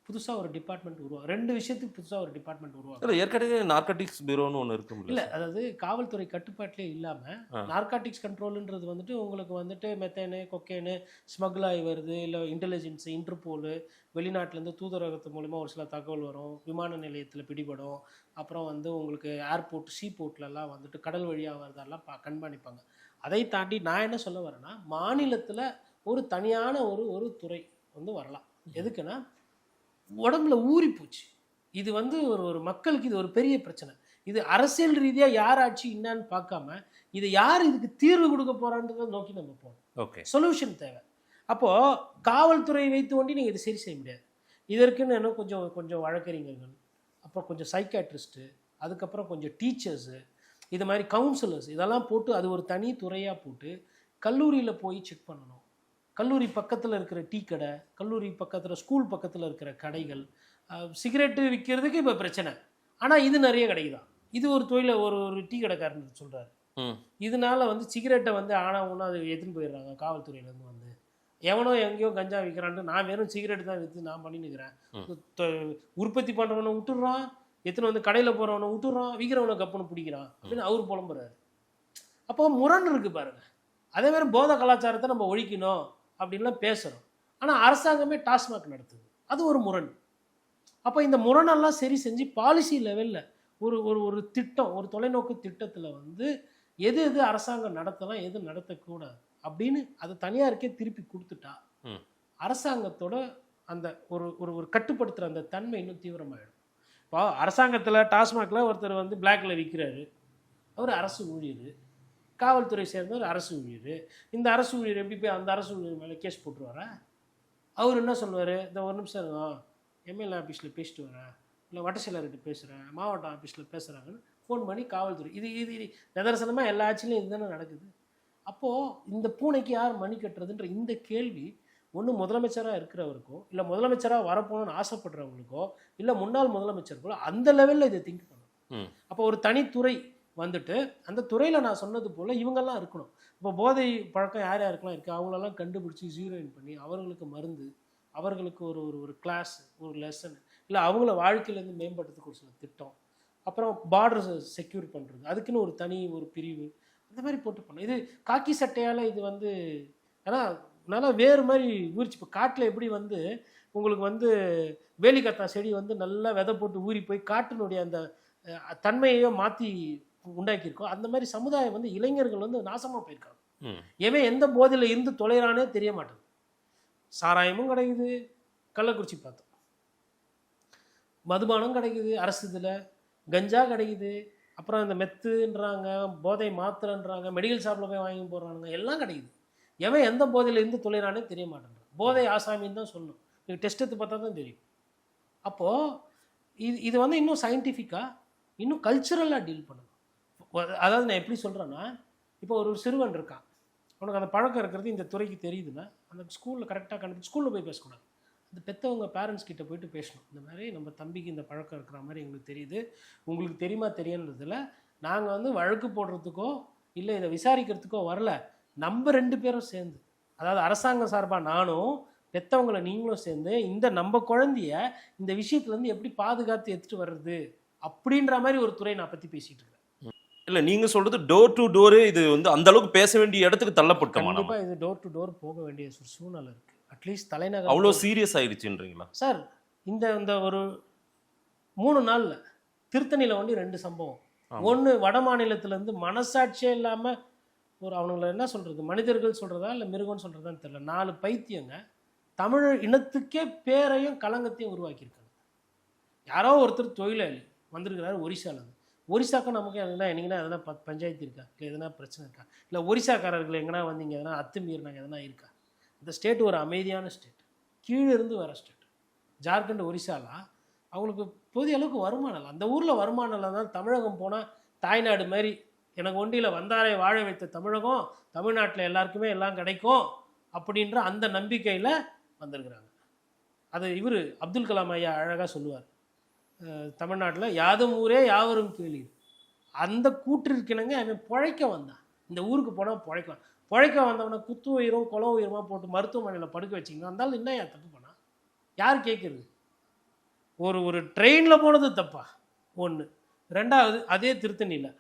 புதுசாக ஒரு டிபார்ட்மெண்ட் உருவாகும். 2 விஷயத்துக்கு புதுசாக ஒரு டிபார்ட்மெண்ட் உருவாகும். ஏற்கனவே நார்கட்டிக்ஸ் பியூரோன்னு ஒன்று இருக்கும் இல்லை, அதாவது காவல்துறை கட்டுப்பாட்டிலே இல்லாமல் நார்காட்டிக்ஸ் கண்ட்ரோலுன்றது வந்துட்டு உங்களுக்கு வந்துட்டு மெத்தேனு கொக்கேனு ஸ்மக்ல் ஆகி வருது, இல்லை இன்டெலிஜென்ஸு இன்டர்போலு வெளிநாட்டிலேருந்து தூதரகத்து மூலிமா ஒரு சில தகவல் வரும், விமான நிலையத்தில் பிடிபடும், அப்புறம் வந்து உங்களுக்கு ஏர்போர்ட் சீபோர்ட்லலாம் வந்துட்டு கடல் வழியாக வருதெல்லாம் கண்காணிப்பாங்க. அதை தாண்டி நான் என்ன சொல்ல வரேன்னா, மாநிலத்தில் ஒரு தனியான ஒரு துறை வந்து வரலாம். எதுக்குன்னா உடம்புல ஊறி போச்சு. இது வந்து ஒரு மக்களுக்கு இது ஒரு பெரிய பிரச்சனை. இது அரசியல் ரீதியாக யார் ஆட்சி என்னான்னு பார்க்காம இதை யார் இதுக்கு தீர்வு கொடுக்க போகிறான்றதை நோக்கி நம்ம போகணும். ஓகே, சொல்யூஷன் தேவை. அப்போது காவல்துறை வைத்து கொண்டு நீங்கள் இதை சரி செய்ய முடியாது. இதற்குன்னு இன்னும் கொஞ்சம் வழக்கறிஞர்கள், அப்புறம் கொஞ்சம் சைக்காட்ரிஸ்ட்டு, அதுக்கப்புறம் கொஞ்சம் டீச்சர்ஸு, இது மாதிரி கவுன்சிலர்ஸ், இதெல்லாம் போட்டு அது ஒரு தனி துறையாக போட்டு கல்லூரியில் போய் செக் பண்ணணும். கல்லூரி பக்கத்தில் இருக்கிற டீ கடை, கல்லூரி பக்கத்தில் ஸ்கூல் பக்கத்தில் இருக்கிற கடைகள், சிகரெட்டு விற்கிறதுக்கு இப்போ பிரச்சனை, ஆனால் இது நிறைய கிடைக்குதான். இது ஒரு தொழிலை ஒரு டீ கடைக்காரன் சொல்கிறாரு. இதனால வந்து சிகரெட்டை வந்து ஒன்றா அது எடுத்துன்னு போயிடுறாங்க காவல்துறையிலேருந்து. வந்து எவனோ எங்கேயோ கஞ்சா விற்கிறான்ட்டு நான் வெறும் சிகரெட்டு தான் விற்று நான் பண்ணின்னுக்கிறேன். உற்பத்தி பண்ணுறவனை விட்டுடுறான், எத்தனை வந்து கடையில் போகிறவனை விட்டுறான், விற்கிறவனை கப்புன்னு பிடிக்கிறான் அப்படின்னு அவர் புலம்புறாரு. அப்போ முரண் இருக்குது பாருங்கள். அதே மாதிரி போதை கலாச்சாரத்தை நம்ம ஒழிக்கணும் அப்படின்லாம் பேசுகிறோம். ஆனால் அரசாங்கமே டாஸ்மாக் நடத்துது, அது ஒரு முரண். அப்போ இந்த முரணெல்லாம் சரி செஞ்சு பாலிசி லெவலில் ஒரு ஒரு ஒரு திட்டம், ஒரு தொலைநோக்கு திட்டத்தில் வந்து எது எது அரசாங்கம் நடத்தலாம், எது நடத்தக்கூடாது அப்படின்னு அது தனியாருக்கே திருப்பி கொடுத்துட்டா அரசாங்கத்தோட அந்த ஒரு ஒரு ஒரு கட்டுப்படுத்துகிற அந்த தன்மை இன்னும் தீவிரமாகிடும். இப்போ அரசாங்கத்தில் டாஸ்மாகில் ஒருத்தர் வந்து பிளாக்ல விற்கிறாரு, அவர் அரசு ஊழியர், காவல்துறை சேர்ந்தவர் அரசு ஊழியர். இந்த அரசு ஊழியர் எப்படி போய் அந்த அரசு ஊழியர் மேலே கேஸ் போட்டுருவாரா? அவர் என்ன சொல்லுவார், இந்த ஒரு நிமிஷம் இருக்கும், எம்எல்ஏ ஆஃபீஸில் பேசிட்டு வரேன், இல்லை வட்டச்செயலர்கிட்ட பேசுகிறேன், மாவட்ட ஆஃபீஸில் பேசுகிறாங்கன்னு ஃபோன் பண்ணி காவல்துறை. இது இது இது நிதர்சனமாக எல்லா ஆட்சியிலையும் இதுதானே நடக்குது. அப்போது இந்த பூனைக்கு யார் மணி கட்டுறதுன்ற இந்த கேள்வி ஒன்று முதலமைச்சராக இருக்கிறவருக்கோ, இல்லை முதலமைச்சராக வரப்போகணும்னு ஆசைப்படுறவங்களுக்கோ, இல்லை முன்னாள் முதலமைச்சருக்கோ அந்த லெவலில் இதை திங்க் பண்ணணும். அப்போ ஒரு தனித்துறை வந்துட்டு அந்த துறையில் நான் சொன்னது போல் இவங்கெல்லாம் இருக்கணும். இப்போ போதை பழக்கம் யார் யாருக்கெல்லாம் இருக்குது அவங்களெல்லாம் கண்டுபிடிச்சி ஜீரோயின் பண்ணி அவர்களுக்கு மருந்து, அவர்களுக்கு ஒரு ஒரு ஒரு கிளாஸ், ஒரு லெசன், இல்லை அவங்கள வாழ்க்கையிலேருந்து மேம்படுறதுக்கு ஒரு சில திட்டம், அப்புறம் பார்டர் செக்யூர் பண்ணுறது, அதுக்குன்னு ஒரு தனி ஒரு பிரிவு, அந்த மாதிரி போட்டு பண்ணணும். இது காக்கி சட்டையால் இது வந்து ஏன்னா நல்லா வேறு மாதிரி ஊறிச்சு. இப்போ காட்டில் எப்படி வந்து உங்களுக்கு வந்து வேலிக்கத்தா செடி வந்து நல்லா விதை போட்டு ஊறி போய் காட்டினுடைய அந்த தன்மையையோ மாற்றி உண்டாக்கியிருக்கோம், அந்த மாதிரி சமுதாயம் வந்து இளைஞர்கள் வந்து நாசமாக போயிருக்காங்க. எவன் எந்த போதையில் இருந்து தொலைறானே தெரிய மாட்டேங்குது. சாராயமும் கிடைக்குது, கள்ளக்குறிச்சி பார்த்தோம், மதுபானம் கிடைக்குது அரசு இதில், கஞ்சா கிடைக்குது, அப்புறம் இந்த மெத்துன்றாங்க, போதை மாத்திரன்றாங்க, மெடிக்கல் ஷாப்பில் போய் வாங்கி போடுறானுங்க, எல்லாம் கிடைக்குது. எவன் எந்த போதையில் இருந்து தொலைறானே தெரிய மாட்டேன்றான். போதை ஆசாமின்னு தான் சொல்லணும், நீங்கள் டெஸ்ட் எடுத்து பார்த்தா தான் தெரியும். அப்போது இது வந்து இன்னும் சயின்டிஃபிக்காக இன்னும் கல்ச்சுரலாக டீல் பண்ணணும். அதாவது நான் எப்படி சொல்கிறேன்னா, இப்போ ஒரு சிறுவன் இருக்கான், அவனுக்கு அந்த பழக்கம் இருக்கிறது இந்த துறைக்கு தெரியுதுன்னா அந்த ஸ்கூலில் கரெக்டாக கண்டுபிடிச்சி ஸ்கூலில் போய் பேசக்கூடாது. அந்த பெற்றவங்க பேரண்ட்ஸ் கிட்ட போயிட்டு பேசணும். இந்த மாதிரி நம்ம தம்பிக்கு இந்த பழக்கம் இருக்கிற மாதிரி எங்களுக்கு தெரியுது, உங்களுக்கு தெரியுமா தெரியுன்றதில் நாங்கள் வந்து வழக்கு போடுறதுக்கோ இல்லை இதை விசாரிக்கிறதுக்கோ வரல, நம்ம 2 பேரும் சேர்ந்து, அதாவது அரசாங்கம் சார்பாக நானும் பெற்றவங்களை நீங்களும் சேர்ந்து இந்த நம்ம குழந்தைய இந்த விஷயத்துலேருந்து எப்படி பாதுகாத்து எடுத்துகிட்டு வர்றது அப்படின்ற மாதிரி ஒரு துறை நான் பற்றி பேசிகிட்டு இருக்கேன். இல்லை நீங்கள் சொல்கிறது டோர் டு டோரு, இது வந்து அந்த அளவுக்கு பேச வேண்டிய இடத்துக்கு தள்ளப்பட்டோம். கண்டிப்பாக இது டோர் டு டோர் போக வேண்டிய ஒரு சூழ்நிலை இருக்குது. அட்லீஸ்ட் தலைநகர் அவ்வளோ சீரியஸ் ஆயிடுச்சுன்றீங்களா சார்? இந்த ஒரு 3 நாளில் திருத்தணியில் வந்து 2 சம்பவம். ஒன்று வட மாநிலத்திலேருந்து மனசாட்சியே இல்லாமல் ஒரு அவனுங்களை என்ன சொல்கிறது, மனிதர்கள் சொல்கிறதா இல்லை மிருகம்னு சொல்கிறதான்னு தெரியல, 4 பைத்தியங்க தமிழ் இனத்துக்கே பேரையும் கலங்கத்தையும் உருவாக்கியிருக்காங்க. யாரோ ஒருத்தர் தொழிலாளி வந்திருக்கிறாரு ஒரிசாலேருந்து. ஒரிசாக்கும் நமக்கு எதுனா என்னங்கன்னா எதனா பஞ்சாயத்து இருக்கா, இல்லை எதனா பிரச்சனை இருக்கா, இல்லை ஒரிசாக்காரர்கள் எங்கன்னா வந்தீங்க எதனா அத்துமீறினாங்க எதனா இருக்கா? இந்த ஸ்டேட் ஒரு அமைதியான ஸ்டேட், கீழே இருந்து வர ஸ்டேட். ஜார்க்கண்ட் ஒரிசாலாம் அவங்களுக்கு போதிய அளவுக்கு வருமானம் இல்லை. அந்த ஊரில் வருமானம் இல்லை தான் தமிழகம் போனால் தாய்நாடு மாதிரி எனக்கு ஒண்டியில் வந்தாரை வாழ வைத்த தமிழகம், தமிழ்நாட்டில் எல்லாருக்குமே எல்லாம் கிடைக்கும் அப்படின்ற அந்த நம்பிக்கையில் வந்திருக்கிறாங்க. அது இவர் அப்துல் கலாம் ஐயா அழகாக சொல்லுவார், தமிழ்நாட்டில் யாதும் ஊரே யாவரும் கேளீர். அந்த கூற்றிருக்கணுங்க அவன் பிழைக்க வந்தான், இந்த ஊருக்கு போனால் பிழைக்க வந்தவனை குத்து உயிரும் கொலை உயிரமாக போட்டு மருத்துவமனையில் படுக்க வச்சிங்கன்னா இருந்தாலும் என்ன ஏன் தப்பு பண்ணா? யார் கேட்குறது? ஒரு ட்ரெயினில் போனது தப்பா? ஒன்று. 2வது அதே திருத்தணியில்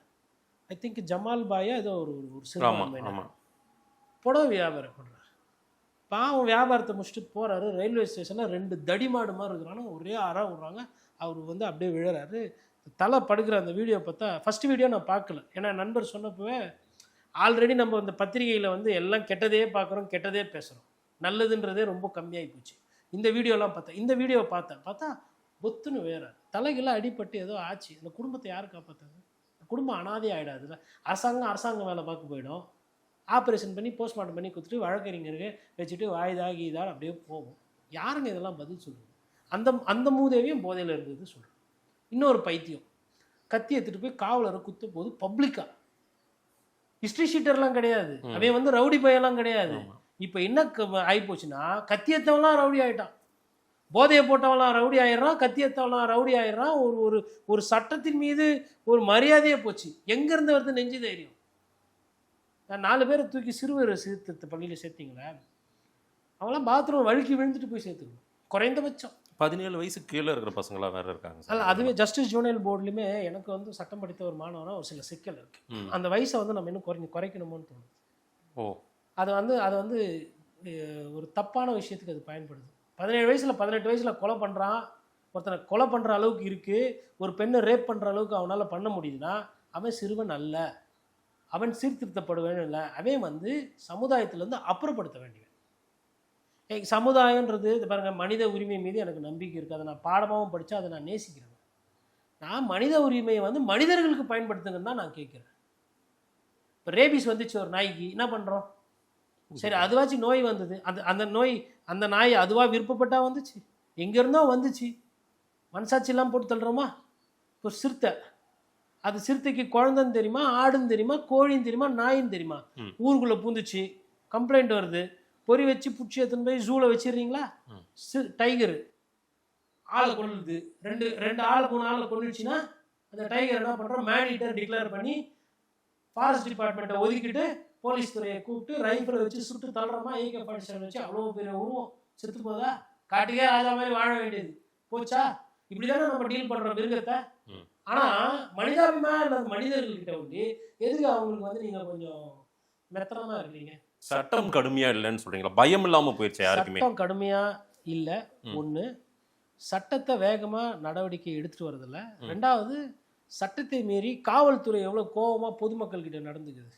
ஐ திங்க் ஜமால் பாயா ஏதோ ஒரு சிறுபான்மையினர் புடவை வியாபாரம் பண்ணுறாரு. பாவம் வியாபாரத்தை முடிச்சுட்டு போகிறாரு, ரயில்வே ஸ்டேஷனில் 2 தடிமாடு மாதிரி இருக்கிறாங்க, ஒரே அறா விட்றாங்க, அவர் வந்து அப்படியே விழுறாரு, தலை படுக்கிற அந்த வீடியோ பார்த்தா, ஃபஸ்ட் வீடியோ நான் பார்க்கல, ஏன்னா நண்பர் சொன்னப்பவே ஆல்ரெடி நம்ம இந்த பத்திரிகையில் வந்து எல்லாம் கெட்டதே பார்க்குறோம், கெட்டதே பேசுகிறோம், நல்லதுன்றதே ரொம்ப கம்மியாகி போச்சு. இந்த வீடியோலாம் இந்த வீடியோவை பார்த்தா பொத்துன்னு வேற தலைகள்லாம் அடிபட்டு ஏதோ ஆச்சு. அந்த குடும்பத்தை யார் காப்பாற்றாங்க? குடும்பம் அனாதை ஆகிடாதுல்ல. அரசாங்கம் வேலை பார்க்க போயிடும், ஆப்ரேஷன் பண்ணி போஸ்ட்மார்ட்டம் பண்ணி கொடுத்துட்டு வழக்கறிஞருக்கு வச்சுட்டு வாய்தாகி இதால் அப்படியே போகும். யாருங்க இதெல்லாம் பதில் சொல்கிறது? அந்த மூதேவியும் போதையில் இருந்தது சொல்கிறேன். இன்னொரு பைத்தியம் கத்தி எடுத்துகிட்டு போய் காவலரை குத்த போது பப்ளிக்காக, ஹிஸ்ட்ரி ஷீட்டர்லாம் கிடையாது, அவன் வந்து ரவுடி பையெல்லாம் கிடையாது. இப்போ என்ன ஆகிப்போச்சுன்னா கத்தியத்தவன்லாம் ரவுடி ஆகிட்டான், போதையை போட்டவன்லாம் ரவுடி ஆயிடுறான், கத்தியத்தவன்லாம் ரவுடி ஆயிடுறான். ஒரு சட்டத்தின் மீது ஒரு மரியாதையே போச்சு. எங்கேருந்து வருது நெஞ்சு தைரியம்? 4 பேரை தூக்கி சிறுவர் சீர்திருத்த பள்ளியில் சேர்த்திங்களே, அவங்களாம் பாத்ரூம் வழுக்கி விழுந்துட்டு போய் சேர்த்துக்கணும் குறைந்தபட்சம். 17 வயசுக்கு கீழே இருக்கிற பசங்களாம் வேற இருக்காங்க அல்ல சார். அதுவே ஜஸ்டிஸ் ஜூனியர் போர்டுலையுமே எனக்கு வந்து சட்டம் படித்த ஒரு மாணவனா ஒரு சில சிக்கல் இருக்கு. அந்த வயசை வந்து நம்ம இன்னும் குறைக்கணுமோன்னு தோணுது. ஓ, அது வந்து ஒரு தப்பான விஷயத்துக்கு அது பயன்படுது. 17 வயசுல 18 வயசுல கொலை பண்ணுறான், ஒருத்தனை கொலை பண்ணுற அளவுக்கு இருக்குது, ஒரு பெண்ணை ரேப் பண்ணுற அளவுக்கு அவனால் பண்ண முடியுதுன்னா அவன் சிறுவன் அல்ல, அவன் சீர்திருத்தப்படுவேன் இல்லை, அவன் வந்து சமுதாயத்திலேருந்து அப்புறப்படுத்த வேண்டியவன். சமுதாயன்றது இது பாருங்கள், மனித உரிமை மீது எனக்கு நம்பிக்கை இருக்குது, அதை நான் பாடமாகவும் படித்தா அதை நான் நேசிக்கிறேன். நான் மனித உரிமையை வந்து மனிதர்களுக்கு பயன்படுத்துங்கன்னு தான் நான் கேட்குறேன். இப்போ ரேபிஸ் வந்துச்சு ஒரு நாய்க்கு, என்ன பண்ணுறோம்? சரி, அதுவாச்சும் நோய் வந்தது, அந்த நோய் அந்த நாய் அதுவாக விருப்பப்பட்டா வந்துச்சு, எங்கேருந்தோ வந்துச்சு, மனசாட்சியெல்லாம் போட்டு தள்ளுறோமா? இப்போ சிறுத்தை, அது சிறுத்தைக்கு குழந்தைன்னு தெரியுமா, ஆடுன்னு தெரியுமா, கோழின்னு தெரியுமா, நாயின்னு தெரியுமா? ஊருக்குள்ளே பூந்துச்சு, கம்ப்ளைண்ட் வருது, பொறி வச்சு பிடிச்சி எடுத்துன்னு போய் ஜூவில் வச்சிடுறீங்களா? டைகரு ஆளை கொள்ளுது, ரெண்டு ஆளை 3 ஆளை கொள்ளுச்சுன்னா அந்த டைகர் என்ன பண்ணுறோம்? மேனிட்டர் டிக்ளேர் பண்ணி ஃபாரஸ்ட் டிபார்ட்மெண்ட்டை ஒதுக்கிட்டு போலீஸ் துறையை கூப்பிட்டு ரைஃபிளை வச்சு சுட்டு தள்ளுறோமா? AK-47 வச்சு அவ்வளோ பெரிய உருவம் செத்து போதா? காட்டுக்கே ராஜா மாதிரி வாழ வேண்டியது போச்சா? இப்படிதானே நம்ம டீல் பண்ணுறோம் மிருகத்தை. ஆனால் மனிதாபிமானம் இல்லாத மனிதர்கள்கிட்ட வந்து எதுக்கு அவங்களுக்கு வந்து நீங்கள் கொஞ்சம் மெத்தனமாக இருக்கிறீங்க? சட்டம் கடுமையா இல்லைன்னு சொல்றீங்களா? பயம் இல்லாம போயிடுச்சு யாருக்குமே? சட்டம் கடுமையா இல்லை, ஒன்று. சட்டத்தை வேகமாக நடவடிக்கை எடுத்துகிட்டு வரதில்ல. ரெண்டாவது, சட்டத்தை மீறி காவல்துறை எவ்வளோ கோபமாக பொதுமக்கள்கிட்ட நடந்துக்குது,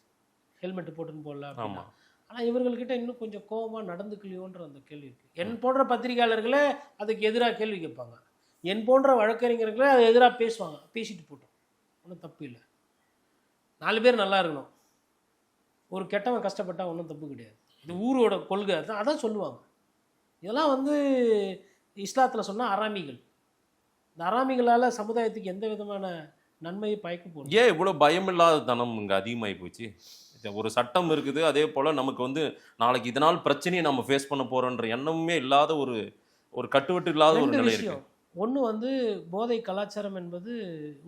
ஹெல்மெட் போட்டுன்னு போடல அப்படின்னா. ஆனால் இவர்கள்கிட்ட இன்னும் கொஞ்சம் கோபமாக நடந்துக்கலையோன்ற அந்த கேள்வி இருக்குது. என் போன்ற பத்திரிகையாளர்களே அதுக்கு எதிராக கேள்வி கேட்பாங்க, என் போன்ற வழக்கறிஞர்களே அது எதிராக பேசுவாங்க. பேசிட்டு போட்டோம், ஒன்றும் தப்பு இல்லை. 4 பேர் நல்லா இருக்கணும், ஒரு கெட்டவன் கஷ்டப்பட்டால் ஒன்றும் தப்பு கிடையாது. இது ஊரோட கொள்கை, அதான் சொல்லுவாங்க. இதெல்லாம் வந்து இஸ்லாத்தில் சொன்னால் அராமிகள். இந்த அராமிகளால் சமுதாயத்துக்கு எந்த விதமான நன்மையை பயக்க போகுது? ஏன் இவ்வளோ பயமில்லாத தனம் இங்கே அதிகமாகி போச்சு? ஒரு சட்டம் இருக்குது, அதே போல் நமக்கு வந்து நாளைக்கு இதனால் பிரச்சனையை நம்ம ஃபேஸ் பண்ண போகிறோன்ற எண்ணமுமே இல்லாத ஒரு கட்டுவட்டு இல்லாத ஒரு நிலை இருக்கு. ஒன்று வந்து போதை கலாச்சாரம் என்பது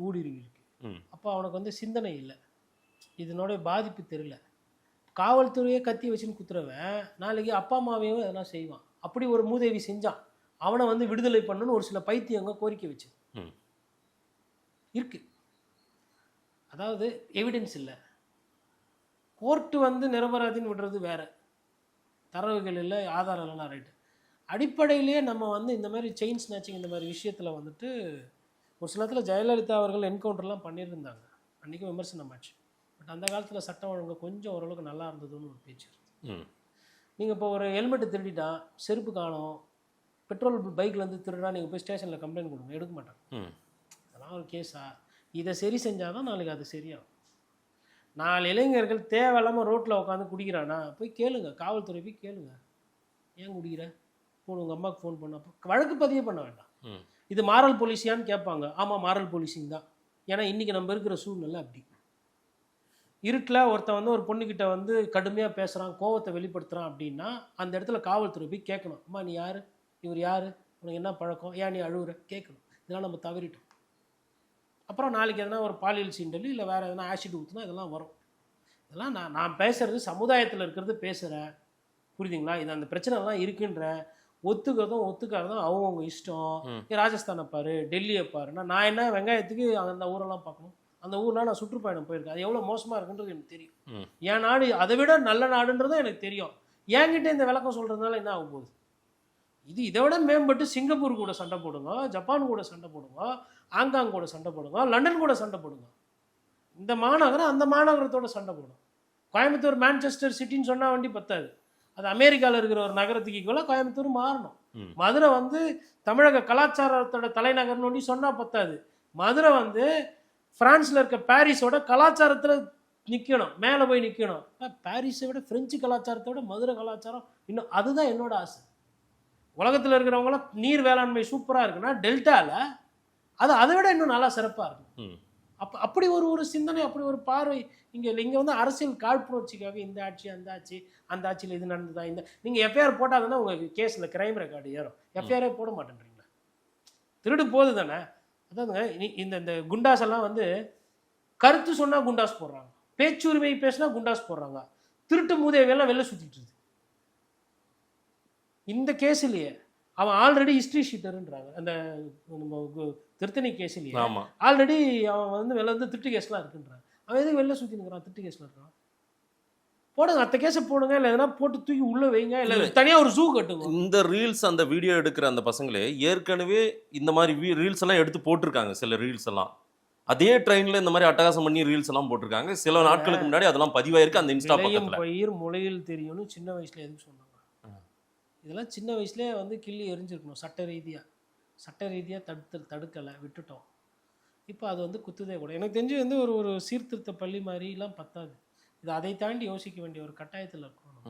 ஊடுருவி இருக்கு. அப்போ அவனுக்கு வந்து சிந்தனை இல்லை, இதனுடைய பாதிப்பு தெரியல. காவல்துறையே கத்தி வச்சுன்னு குத்துறவன் நாளைக்கு அப்பா அம்மாவையும் எதனா செய்வான். அப்படி ஒரு மூதேவி செஞ்சான், அவனை வந்து விடுதலை பண்ணணும்னு ஒரு சில பைத்தியங்க கோரிக்கை வச்சு இருக்கு. அதாவது எவிடன்ஸ் இல்லை, கோர்ட்டு வந்து நிரபராதின்னு விடுறது வேற, தரவுகள் இல்லை, ஆதாரம் இல்லைனா ரைட்டு. அடிப்படையிலேயே நம்ம வந்து இந்த மாதிரி செயின் ஸ்நாச்சிங் இந்த மாதிரி விஷயத்தில் வந்துட்டு ஒரு சில இடத்துல ஜெயலலிதா அவர்கள் என்கவுண்டர்லாம் பண்ணியிருந்தாங்க, அன்றைக்கும் விமர்சனம் ஆச்சு. பட் அந்த காலத்தில் சட்டம் ஒழுங்கு கொஞ்சம் ஓரளவுக்கு நல்லா இருந்ததுன்னு ஒரு பேச்சு. நீங்கள் இப்போ ஒரு ஹெல்மெட்டு திருடிட்டான், செருப்பு காணும், பெட்ரோல் பைக்லேருந்து திருடா, நீங்கள் போய் ஸ்டேஷனில் கம்ப்ளைண்ட் கொடுங்க, எடுக்க மாட்டாங்க. அதெல்லாம் ஒரு கேஸா? இதை சரி செஞ்சால் தான் நாளைக்கு அது சரியாகும். 4 இளைஞர்கள் தேவையில்லாமல் ரோட்டில் உட்காந்து குடிக்கிறானா, போய் கேளுங்க, காவல்துறை போய் கேளுங்க, ஏன் குடிக்கிற, ஃபோன் உங்கள் அம்மாவுக்கு ஃபோன் பண்ண வழக்கு பதிவே பண்ண வேண்டாம். இது மாரல் போலீஸியான்னு கேட்பாங்க. ஆமாம், மாரல் போலீஸிங் தான். ஏன்னா இன்றைக்கி நம்ம இருக்கிற சூழ்நிலை அப்படி. இருட்டில் ஒருத்தன் வந்து ஒரு பொண்ணுக்கிட்ட வந்து கடுமையாக பேசுகிறான், கோவத்தை வெளிப்படுத்துகிறான் அப்படின்னா அந்த இடத்துல காவல்துறை போய் கேட்கணும், அம்மா நீ யார், இவர் யார், உனக்கு என்ன பழக்கம், ஏன் நீ அழுகுற, கேட்கணும். இதெல்லாம் நம்ம தவறிட்டோம். அப்புறம் நாளைக்கு எதனா ஒரு பாலியல் சீண்டலி இல்லை வேறு எதனா ஆசிட் ஊற்றுனா இதெல்லாம் வரும். இதெல்லாம் நான் பேசுகிறது சமுதாயத்தில் இருக்கிறது பேசுகிறேன், புரியுதுங்களா? இது அந்த பிரச்சனைலாம் இருக்குன்ற ஒத்துக்கிறதும் ஒத்துக்காததும் அவங்கவுங்க இஷ்டம். ராஜஸ்தானை பாரு, டெல்லியை பாருன்னா நான் என்ன வெங்காயத்துக்கு அந்த ஊரெல்லாம் பார்க்கணும்? அந்த ஊர்லாம் நான் சுற்றுப்பயணம் போயிருக்கேன், அது எவ்வளோ மோசமாக இருக்குன்றது எனக்கு தெரியும். என் நாடு அதை விட நல்ல நாடுன்றதும் எனக்கு தெரியும். என்கிட்ட இந்த விளக்கம் சொல்கிறதுனால என்ன ஆகும் போகுது? இதை விட மேம்பட்டு சிங்கப்பூர் கூட சண்டை போடுங்க, ஜப்பான் கூட சண்டை போடுங்க, ஹாங்காங் கூட சண்டை போடுங்க, லண்டன் கூட சண்டை போடுங்க. இந்த மாநகரம் அந்த மாநகரத்தோட சண்டை போடும். கோயம்புத்தூர் மான்செஸ்டர் சிட்டின்னு சொன்னால் வண்டி பத்தாது, அது அமெரிக்காவில் இருக்கிற ஒரு நகரத்துக்கு ஈக்குவலாக கோயம்புத்தூர் மாறணும். மதுரை வந்து தமிழக கலாச்சாரத்தோட தலைநகர்னு ஒண்டி சொன்னால் பத்தாது, மதுரை வந்து பிரான்ஸில் இருக்க பாரிஸோட கலாச்சாரத்தில் நிற்கணும், மேலே போய் நிற்கணும். பாரிஸை விட பிரெஞ்சு கலாச்சாரத்தோட மதுரை கலாச்சாரம் இன்னும், அதுதான் என்னோட ஆசை. உலகத்தில் இருக்கிறவங்களாம் நீர் வேளாண்மை சூப்பராக இருக்குன்னா டெல்டாவில் அது அதை விட இன்னும் நல்லா சிறப்பாக இருக்கும். அப்படி ஒரு சிந்தனை, அப்படி ஒரு பார்வை இங்கே வந்து அரசியல் காழ்ப்புணர்ச்சிக்காக இந்த ஆட்சி அந்த ஆட்சி, அந்த ஆட்சியில் இது நடந்ததா, இந்த நீங்கள் எஃப்ஐஆர் போட்டால் உங்கள் கேஸில் கிரைம் ரெக்கார்டு ஏறும். எஃப்ஐஆரே போட மாட்டேன்றீங்களா? திருடு போகுது தானே. அதாவதுங்க இந்த குண்டாஸ் எல்லாம் வந்து கருத்து சொன்னால் குண்டாஸ் போடுறாங்க, பேச்சுரிமை பேசினா குண்டாஸ் போடுறாங்க, திருட்டு மூதேவியெல்லாம் வெளில சுற்றிட்டு இருக்குது. இந்த கேஸ்லேயே அவன் ஆல்ரெடி ஹிஸ்ட்ரி ஷீட்டருன்றாங்க. அந்த நம்ம திருத்தணி கேஸ்லயே ஆமா. ஆல்ரெடி அவன் வந்து வெளில வந்து திருட்டு கேஸ்லாம் இருக்குன்றான். அவன் எதுக்கு வெளில சுற்றி நிற்கிறான்? திருட்டு கேஸில் இருக்கான். போடுங்க, அத்த கேஸை போடுங்க, இல்லை எதனா போட்டு தூக்கி உள்ளே வைங்க, இல்லை தனியாக ஒரு ஜூ கட்டுங்க. இந்த ரீல்ஸ் அந்த வீடியோ எடுக்கிற அந்த பசங்களே ஏற்கனவே இந்த மாதிரி ரீல்ஸ் எல்லாம் எடுத்து போட்டிருக்காங்க. சில ரீல்ஸ் எல்லாம் அதே ட்ரெயினில் இந்த மாதிரி அட்டகாசம் பண்ணி ரீல்ஸ் எல்லாம் போட்டிருக்காங்க. சில நாட்களுக்கு முன்னாடி அதெல்லாம் பதிவாயிருக்கு அந்த இன்ஸ்டா பக்கத்தில். பயிர் முளையில் தெரியும்னு சின்ன வயசுல எதுக்கு சொன்னாங்க? இதெல்லாம் சின்ன வயசுலேயே வந்து கிள்ளி எரிஞ்சிருக்கணும். சட்ட ரீதியாக தடுக்கலை, விட்டுட்டோம். இப்போ அது வந்து குத்துதே கூட. எனக்கு தெரிஞ்சு வந்து ஒரு சீர்திருத்த பள்ளி மாதிரிலாம் பத்தாது. இது அதை தாண்டி யோசிக்க வேண்டிய ஒரு கட்டாயத்தில் இருக்கணும்.